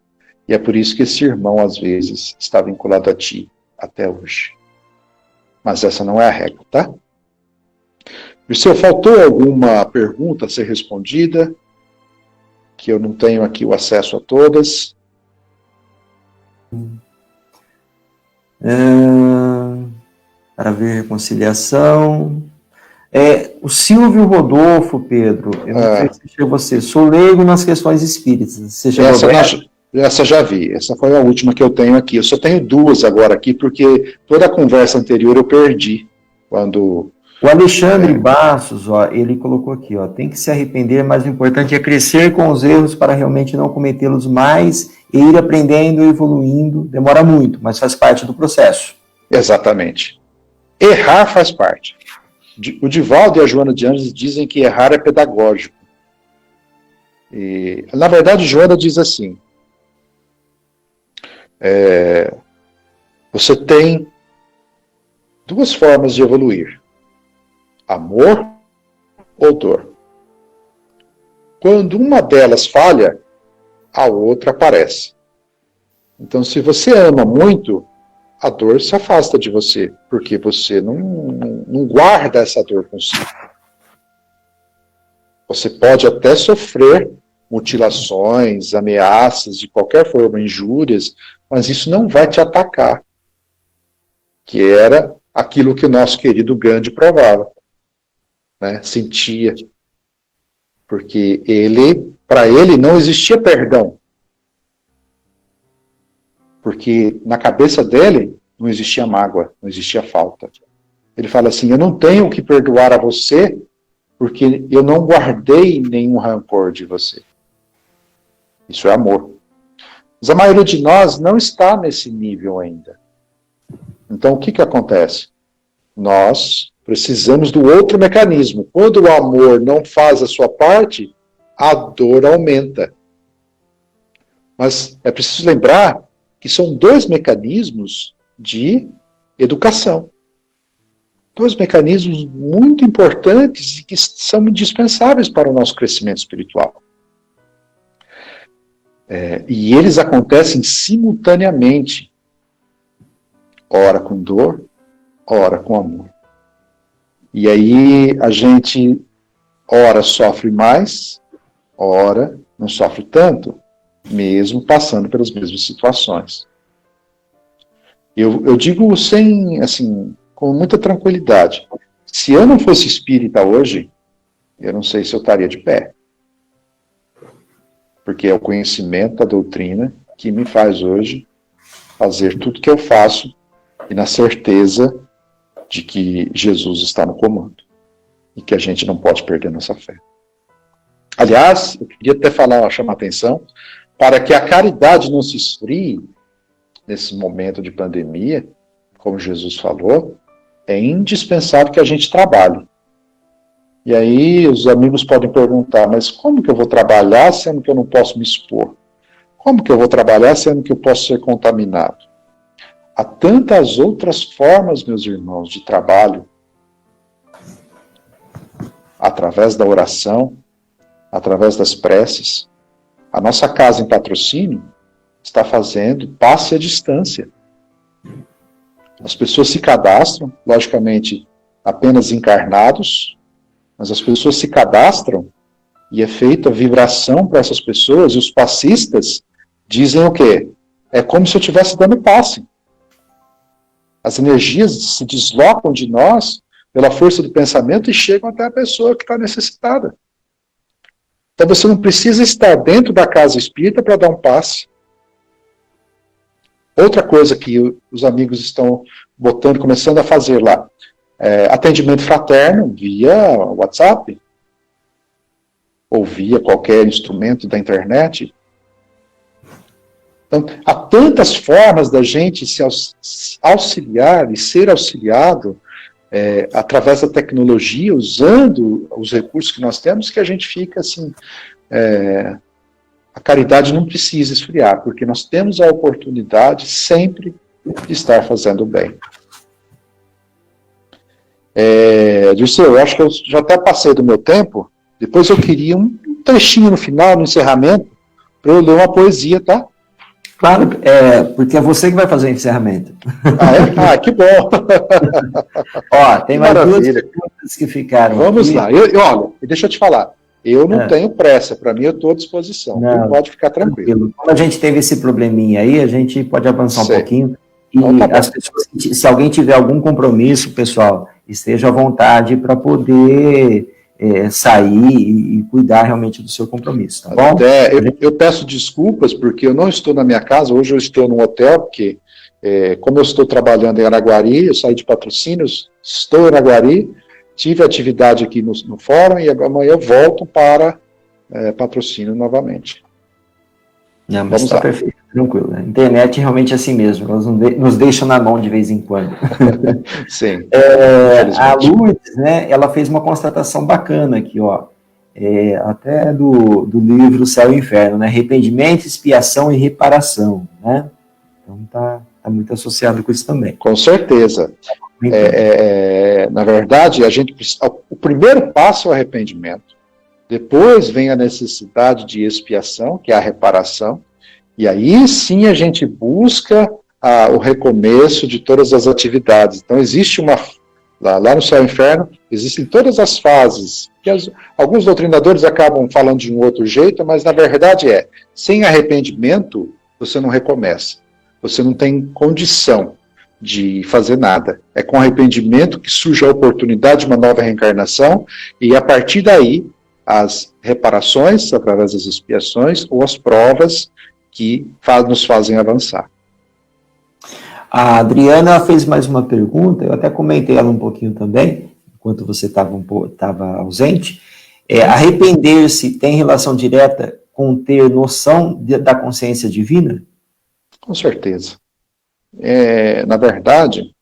e é por isso que esse irmão às vezes está vinculado a ti até hoje. Mas essa não é a regra, tá? Se faltou alguma pergunta a ser respondida, que eu não tenho aqui o acesso a todas. Para ver reconciliação. O Silvio Rodolfo, Pedro, eu não sei se é você, sou leigo nas questões espíritas. Você essa já vi, essa foi a última que eu tenho aqui. Eu só tenho 2 agora aqui, porque toda a conversa anterior eu perdi. Quando... O Alexandre Bastos, ele colocou aqui, tem que se arrepender, mas o importante é crescer com os erros para realmente não cometê-los mais e ir aprendendo e evoluindo. Demora muito, mas faz parte do processo. Exatamente. Errar faz parte. O Divaldo e a Joana de Anjos dizem que errar é pedagógico. E, na verdade, Joana diz assim: você tem 2 formas de evoluir: amor ou dor. Quando uma delas falha, a outra aparece. Então, se você ama muito, a dor se afasta de você, porque você não guarda essa dor consigo. Você pode até sofrer mutilações, ameaças, de qualquer forma, injúrias, mas isso não vai te atacar, que era aquilo que o nosso querido Gandhi provava, né? Sentia, porque para ele não existia perdão, porque na cabeça dele não existia mágoa, não existia falta. Ele fala assim: eu não tenho que perdoar a você, porque eu não guardei nenhum rancor de você. Isso é amor. Mas a maioria de nós não está nesse nível ainda. Então o que acontece? Nós precisamos do outro mecanismo. Quando o amor não faz a sua parte, a dor aumenta. Mas é preciso lembrar que são 2 mecanismos de educação. 2 mecanismos muito importantes e que são indispensáveis para o nosso crescimento espiritual. E eles acontecem simultaneamente, ora com dor, ora com amor. E aí a gente, ora sofre mais, ora não sofre tanto, mesmo passando pelas mesmas situações. Eu digo sem, assim, com muita tranquilidade, se eu não fosse espírita hoje, eu não sei se eu estaria de pé. Porque é o conhecimento da doutrina que me faz hoje fazer tudo que eu faço e na certeza de que Jesus está no comando e que a gente não pode perder nossa fé. Aliás, eu queria até chamar a atenção para que a caridade não se esfrie nesse momento de pandemia, como Jesus falou, é indispensável que a gente trabalhe. E aí os amigos podem perguntar, mas como que eu vou trabalhar sendo que eu não posso me expor? Como que eu vou trabalhar sendo que eu posso ser contaminado? Há tantas outras formas, meus irmãos, de trabalho. Através da oração, através das preces. A nossa casa em Patrocínio está fazendo passe à distância. As pessoas se cadastram, logicamente, apenas encarnados, mas as pessoas se cadastram e é feita vibração para essas pessoas, e os passistas dizem o quê? É como se eu estivesse dando passe. As energias se deslocam de nós pela força do pensamento e chegam até a pessoa que está necessitada. Então você não precisa estar dentro da casa espírita para dar um passe. Outra coisa que os amigos estão começando a fazer lá, atendimento fraterno via WhatsApp, ou via qualquer instrumento da internet. Então, há tantas formas da gente se auxiliar e ser auxiliado através da tecnologia, usando os recursos que nós temos, que a gente fica assim... A caridade não precisa esfriar, porque nós temos a oportunidade sempre de estar fazendo o bem. Dirceu, eu acho que eu já até passei do meu tempo. Depois eu queria um trechinho no final, no encerramento, para eu ler uma poesia, tá? Claro, porque é você que vai fazer o encerramento. Ah, que bom! Ó, tem mais duas perguntas que ficaram. Vamos aqui. lá. Olha, deixa eu te falar. Eu não tenho pressa, para mim eu estou à disposição. Não, pode ficar tranquilo. Como a gente teve esse probleminha aí, a gente pode avançar um pouquinho. E as pessoas, se alguém tiver algum compromisso, pessoal, esteja à vontade para poder sair e cuidar realmente do seu compromisso, tá bom? Eu peço desculpas, porque eu não estou na minha casa, hoje eu estou num hotel, porque como eu estou trabalhando em Araguari, eu saí de Patrocínios, estou em Araguari, tive atividade aqui no fórum e amanhã eu volto para Patrocínio novamente. Não, mas está perfeito, tranquilo. A internet realmente é assim mesmo, elas nos deixam na mão de vez em quando. Sim. A Lourdes, né, ela fez uma constatação bacana aqui, ó, até do livro Céu e Inferno, né, arrependimento, expiação e reparação, né? Então tá muito associado com isso também. Com certeza. Na verdade, o primeiro passo é o arrependimento, depois vem a necessidade de expiação, que é a reparação, e aí sim a gente busca o recomeço de todas as atividades. Então existe lá no Céu e Inferno, existem todas as fases, que alguns doutrinadores acabam falando de um outro jeito, mas na verdade sem arrependimento você não recomeça, você não tem condição de fazer nada. É com arrependimento que surge a oportunidade de uma nova reencarnação, e a partir daí, as reparações, através das expiações, ou as provas que nos fazem avançar. A Adriana fez mais uma pergunta, eu até comentei ela um pouquinho também, enquanto você estava ausente. Arrepender-se tem relação direta com ter noção da consciência divina? Com certeza. Na verdade,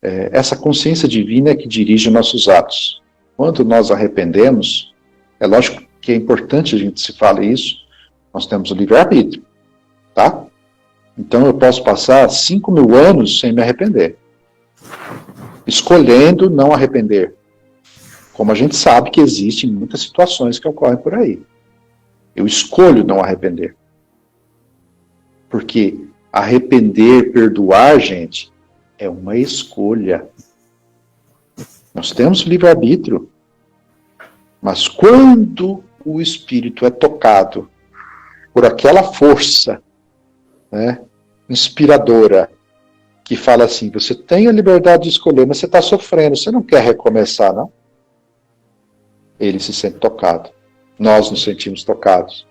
essa consciência divina é que dirige nossos atos. Quando nós arrependemos, é lógico que é importante a gente se fale isso, nós temos o livre-arbítrio, tá? Então eu posso passar 5.000 anos sem me arrepender, escolhendo não arrepender, como a gente sabe que existem muitas situações que ocorrem por aí. Eu escolho não arrepender. Porque arrepender, perdoar, gente, é uma escolha. Nós temos livre-arbítrio. Mas quando o espírito é tocado por aquela força, né, inspiradora, que fala assim, você tem a liberdade de escolher, mas você está sofrendo, você não quer recomeçar, não? Ele se sente tocado. Nós nos sentimos tocados.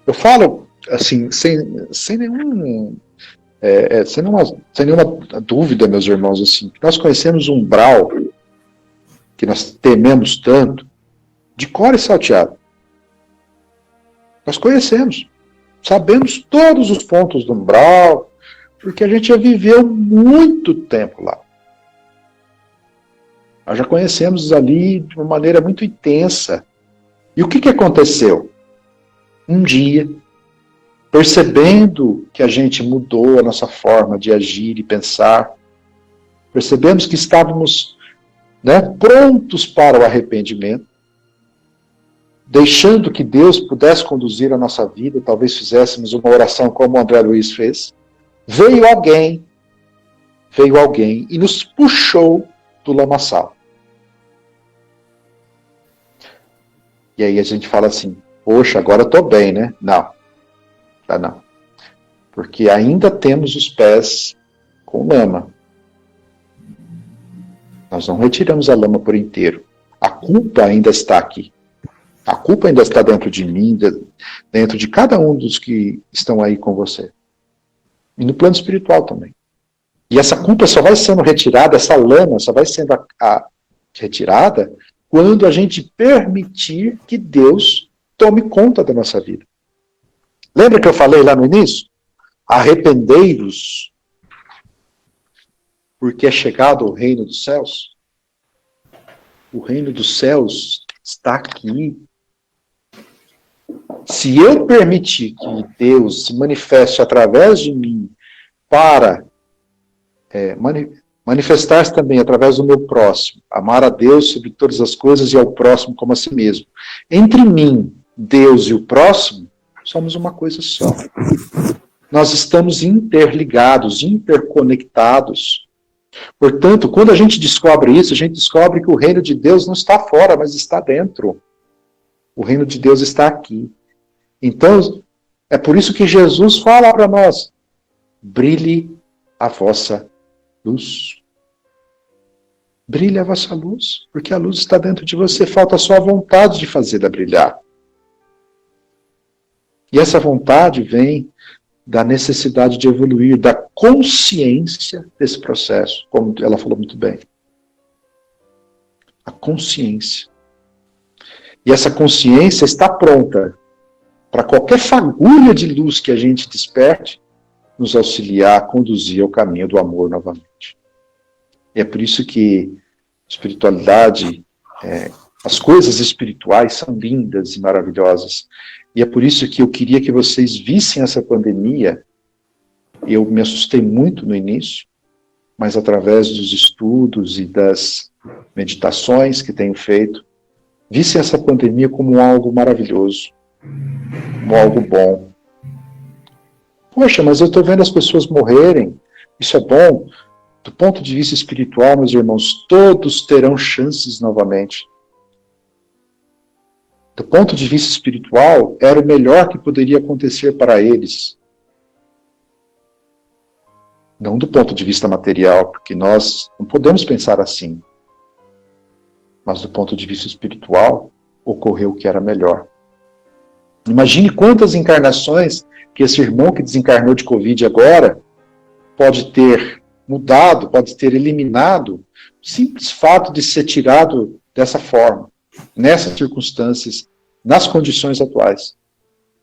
Eu falo, assim, sem nenhuma dúvida, meus irmãos, assim, nós conhecemos um umbral, que nós tememos tanto, de cor e salteado. Nós conhecemos. Sabemos todos os pontos do umbral, porque a gente já viveu muito tempo lá. Nós já conhecemos ali de uma maneira muito intensa. E o que aconteceu? Um dia, percebendo que a gente mudou a nossa forma de agir e pensar, percebemos que estávamos, né, prontos para o arrependimento, deixando que Deus pudesse conduzir a nossa vida, talvez fizéssemos uma oração como o André Luiz fez, veio alguém e nos puxou do lamaçal. E aí a gente fala assim, poxa, agora eu estou bem, né? Não, não. Porque ainda temos os pés com lama. Nós não retiramos a lama por inteiro. A culpa ainda está aqui. A culpa ainda está dentro de mim, dentro de cada um dos que estão aí com você. E no plano espiritual também. E essa culpa só vai sendo retirada, essa lama só vai sendo retirada quando a gente permitir que Deus tome conta da nossa vida. Lembra que eu falei lá no início? Arrependei-vos, porque é chegado o reino dos céus. O reino dos céus está aqui. Se eu permitir que Deus se manifeste através de mim para manifestar-se também através do meu próximo, amar a Deus sobre todas as coisas e ao próximo como a si mesmo. Entre mim, Deus e o próximo, somos uma coisa só. Nós estamos interligados, interconectados. Portanto, quando a gente descobre isso, a gente descobre que o reino de Deus não está fora, mas está dentro. O reino de Deus está aqui. Então, é por isso que Jesus fala para nós, brilhe a vossa luz. Brilhe a vossa luz, porque a luz está dentro de você, falta só a vontade de fazê-la brilhar. E essa vontade vem da necessidade de evoluir, da consciência desse processo, como ela falou muito bem. A consciência. E essa consciência está pronta para qualquer fagulha de luz que a gente desperte, nos auxiliar a conduzir ao caminho do amor novamente. E é por isso que espiritualidade, as coisas espirituais são lindas e maravilhosas. E é por isso que eu queria que vocês vissem essa pandemia. Eu me assustei muito no início, mas através dos estudos e das meditações que tenho feito, vissem essa pandemia como algo maravilhoso, como algo bom. Poxa, mas eu estou vendo as pessoas morrerem, isso é bom. Do ponto de vista espiritual, meus irmãos, todos terão chances novamente. Do ponto de vista espiritual, era o melhor que poderia acontecer para eles. Não do ponto de vista material, porque nós não podemos pensar assim. Mas do ponto de vista espiritual, ocorreu o que era melhor. Imagine quantas encarnações que esse irmão que desencarnou de Covid agora pode ter mudado, pode ter eliminado, o simples fato de ser tirado dessa forma, nessas circunstâncias, nas condições atuais.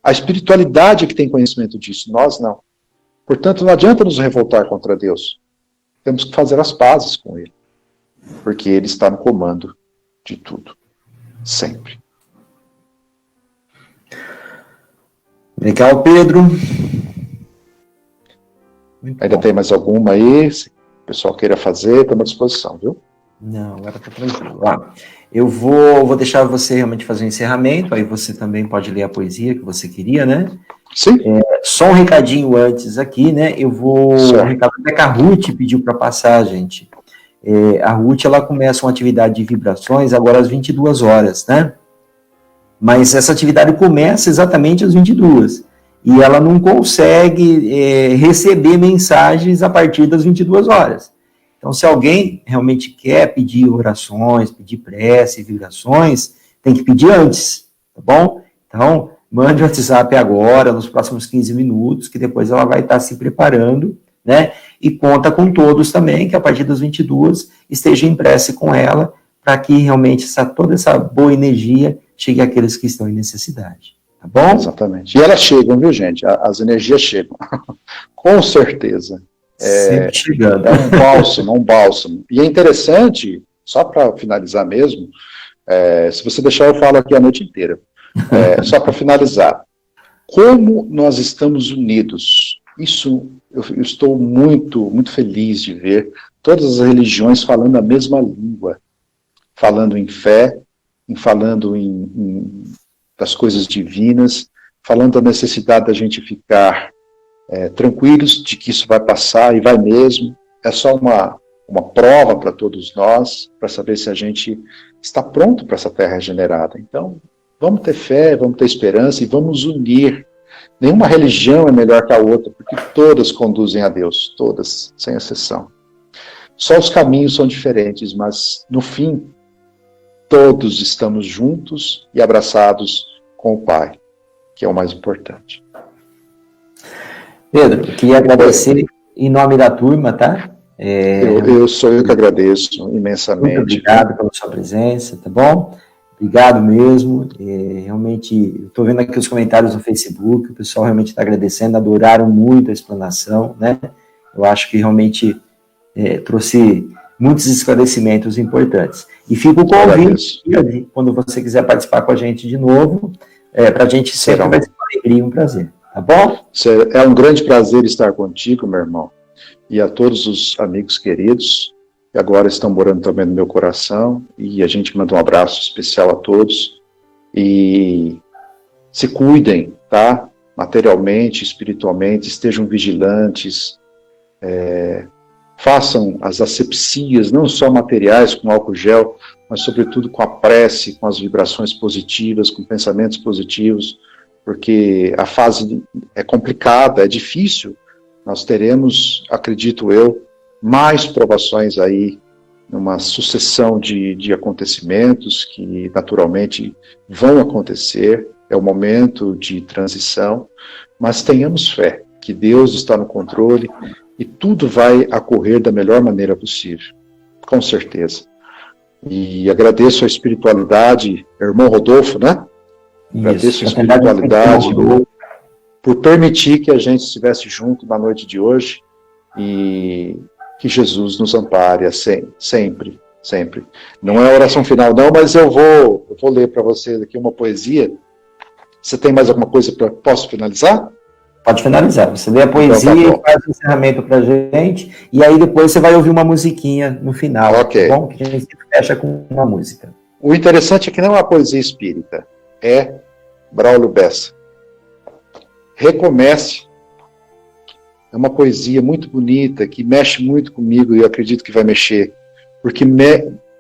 A espiritualidade é que tem conhecimento disso, nós não. Portanto, não adianta nos revoltar contra Deus. Temos que fazer as pazes com Ele, porque Ele está no comando de tudo, sempre. Legal, Pedro. Ainda tem mais alguma aí? Se o pessoal queira fazer, estamos à disposição, viu? Não, agora está tranquilo. Eu vou deixar você realmente fazer o encerramento, aí você também pode ler a poesia que você queria, né? Sim. Só um recadinho antes aqui, né? Eu vou... Um recado até que a Ruth pediu para passar, gente. A Ruth, ela começa uma atividade de vibrações agora às 22 horas, né? Mas essa atividade começa exatamente às 22. E ela não consegue receber mensagens a partir das 22 horas. Então, se alguém realmente quer pedir orações, pedir prece, vibrações, tem que pedir antes, tá bom? Então, mande o WhatsApp agora, nos próximos 15 minutos, que depois ela vai estar se preparando, né? E conta com todos também, que a partir das 22 esteja em prece com ela, para que realmente toda essa boa energia chegue àqueles que estão em necessidade, tá bom? Exatamente. E elas chegam, viu, gente? As energias chegam, com certeza. Sempre chegando. É um bálsamo. E é interessante, só para finalizar mesmo, se você deixar eu falo aqui a noite inteira, só para finalizar, como nós estamos unidos, isso eu estou muito, muito feliz de ver todas as religiões falando a mesma língua, falando em fé, falando das coisas divinas, falando da necessidade da gente ficar tranquilos de que isso vai passar e vai mesmo. É só uma prova para todos nós, para saber se a gente está pronto para essa terra regenerada. Então, vamos ter fé, vamos ter esperança e vamos unir. Nenhuma religião é melhor que a outra, porque todas conduzem a Deus, todas, sem exceção. Só os caminhos são diferentes, mas, no fim, todos estamos juntos e abraçados com o Pai, que é o mais importante. Pedro, queria agradecer em nome da turma, tá? Eu que agradeço imensamente. Muito obrigado pela sua presença, tá bom? Obrigado mesmo. Realmente, eu estou vendo aqui os comentários no Facebook, o pessoal realmente está agradecendo, adoraram muito a explanação, né? Eu acho que realmente trouxe muitos esclarecimentos importantes. E fica o convite, quando você quiser participar com a gente de novo, para a gente sempre vai ser uma alegria e um prazer, tá bom? É um grande prazer estar contigo, meu irmão, e a todos os amigos queridos, que agora estão morando também no meu coração, e a gente manda um abraço especial a todos, e se cuidem, tá? Materialmente, espiritualmente, estejam vigilantes, façam as asepsias, não só materiais, com álcool gel, mas sobretudo com a prece, com as vibrações positivas, com pensamentos positivos, porque a fase é complicada, é difícil. Nós teremos, acredito eu, mais provações aí, numa sucessão de acontecimentos que naturalmente vão acontecer, é o momento de transição, mas tenhamos fé que Deus está no controle e tudo vai ocorrer da melhor maneira possível, com certeza. E agradeço a espiritualidade, irmão Rodolfo, né? Agradeço a espiritualidade por permitir que a gente estivesse junto na noite de hoje e que Jesus nos ampare sempre, sempre. Não é a oração final não, mas eu vou ler para vocês aqui uma poesia. Você tem mais alguma coisa posso finalizar? Pode finalizar. Você lê a poesia e faz o encerramento para a gente, e aí depois você vai ouvir uma musiquinha no final, ok? Tá bom? Que a gente fecha com uma música. O interessante é que não é uma poesia espírita, é Braulio Bessa. Recomece. É uma poesia muito bonita, que mexe muito comigo, e eu acredito que vai mexer, porque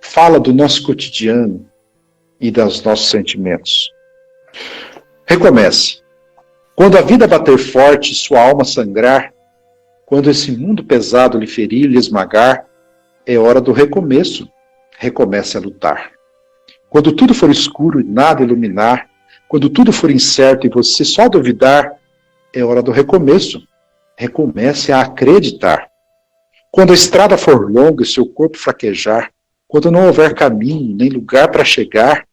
fala do nosso cotidiano e dos nossos sentimentos. Recomece. Quando a vida bater forte e sua alma sangrar, quando esse mundo pesado lhe ferir e lhe esmagar, é hora do recomeço. Recomece a lutar. Quando tudo for escuro e nada iluminar, quando tudo for incerto e você só duvidar, é hora do recomeço. Recomece a acreditar. Quando a estrada for longa e seu corpo fraquejar, quando não houver caminho nem lugar para chegar,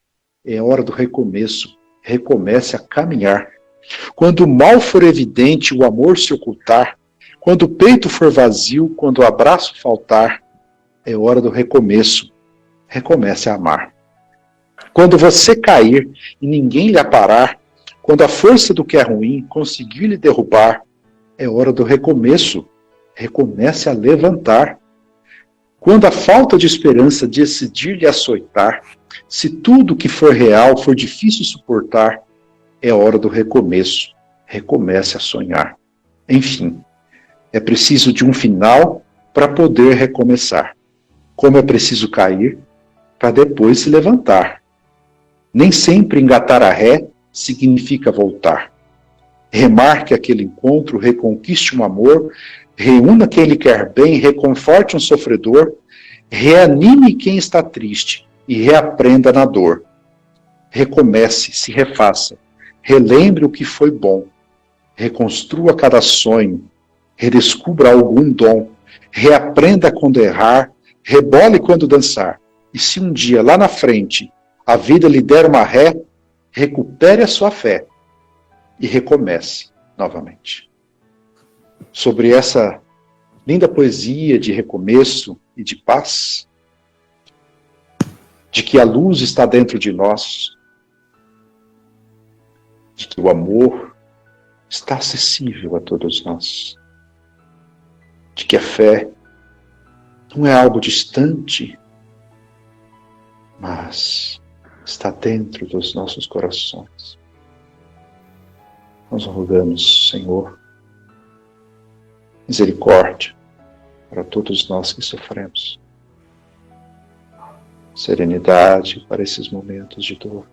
é hora do recomeço. Recomece a caminhar. Quando o mal for evidente e o amor se ocultar, quando o peito for vazio, quando o abraço faltar, é hora do recomeço. Recomece a amar. Quando você cair e ninguém lhe aparar, quando a força do que é ruim conseguir lhe derrubar, é hora do recomeço. Recomece a levantar. Quando a falta de esperança decidir lhe açoitar, se tudo que for real for difícil suportar, é hora do recomeço. recomece a sonhar. Enfim, é preciso de um final para poder recomeçar. Como é preciso cair para depois se levantar. Nem sempre engatar a ré significa voltar. Remarque aquele encontro, reconquiste um amor, reúna quem lhe quer bem, reconforte um sofredor, reanime quem está triste e reaprenda na dor. Recomece, se refaça, relembre o que foi bom, reconstrua cada sonho, redescubra algum dom, reaprenda quando errar, rebole quando dançar, e se um dia lá na frente a vida lhe der uma ré, recupere a sua fé e recomece novamente. Sobre essa linda poesia de recomeço e de paz, de que a luz está dentro de nós, de que o amor está acessível a todos nós, de que a fé não é algo distante, mas está dentro dos nossos corações. Nós rogamos, Senhor, misericórdia para todos nós que sofremos, serenidade para esses momentos de dor,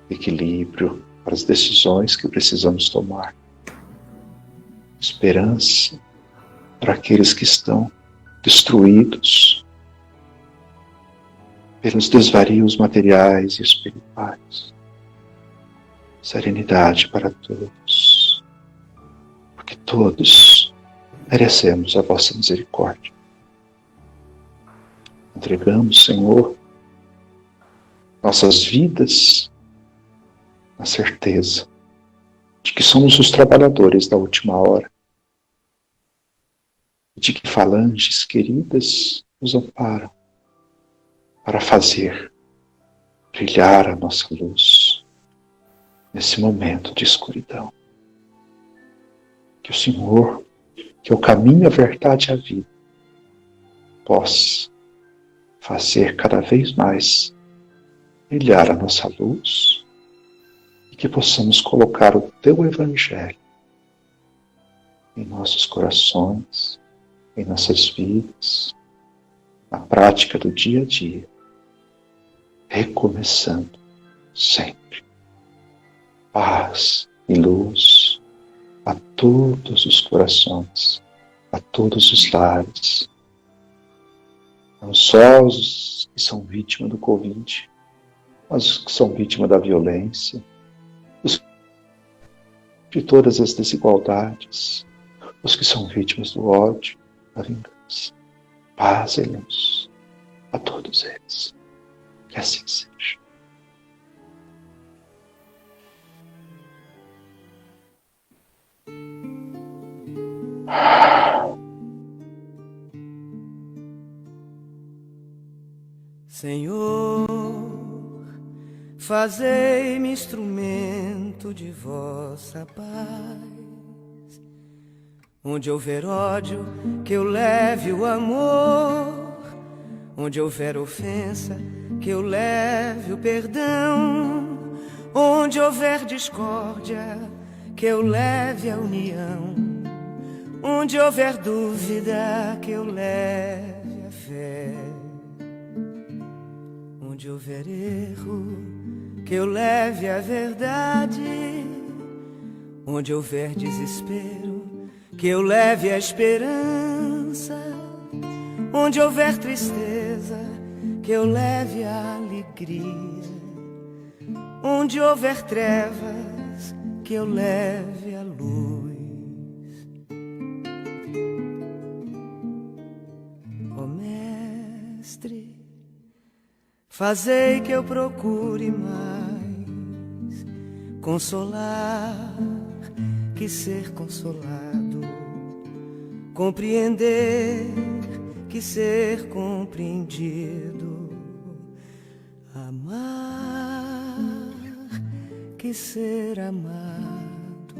equilíbrio para as decisões que precisamos tomar, esperança para aqueles que estão destruídos pelos desvarios materiais e espirituais, serenidade para todos, porque todos merecemos a vossa misericórdia. Entregamos, Senhor, nossas vidas na certeza de que somos os trabalhadores da última hora, de que falanges queridas nos amparam para fazer brilhar a nossa luz nesse momento de escuridão. Que o Senhor, que é o caminho, a verdade e a vida, possa fazer cada vez mais brilhar a nossa luz e que possamos colocar o Teu Evangelho em nossos corações, em nossas vidas, na prática do dia a dia, recomeçando sempre. Paz e luz a todos os corações, a todos os lares, não só os que são vítimas do Covid, mas os que são vítimas da violência, de todas as desigualdades, os que são vítimas do ódio, da vingança. Paz e luz a todos eles. Que assim seja. Senhor, fazei-me instrumento de vossa paz. Onde houver ódio, que eu leve o amor. Onde houver ofensa, que eu leve o perdão. Onde houver discórdia, que eu leve a união. Onde houver dúvida, que eu leve a fé. Onde houver erro, que eu leve a verdade. Onde houver desespero, que eu leve a esperança. Onde houver tristeza, que eu leve a alegria. Onde houver trevas, que eu leve a luz. Ó Mestre, fazei que eu procure mais consolar que ser consolado, compreender que ser compreendido, amar que ser amado,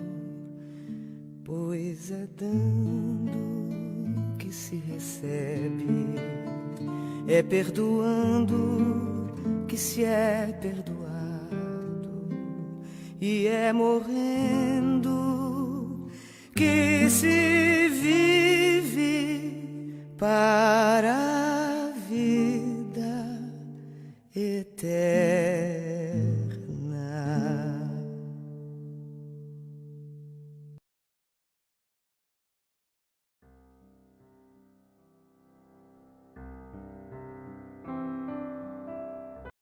pois é dando que se recebe, é perdoando que se é perdoado, e é morrendo que se vive para a vida eterna.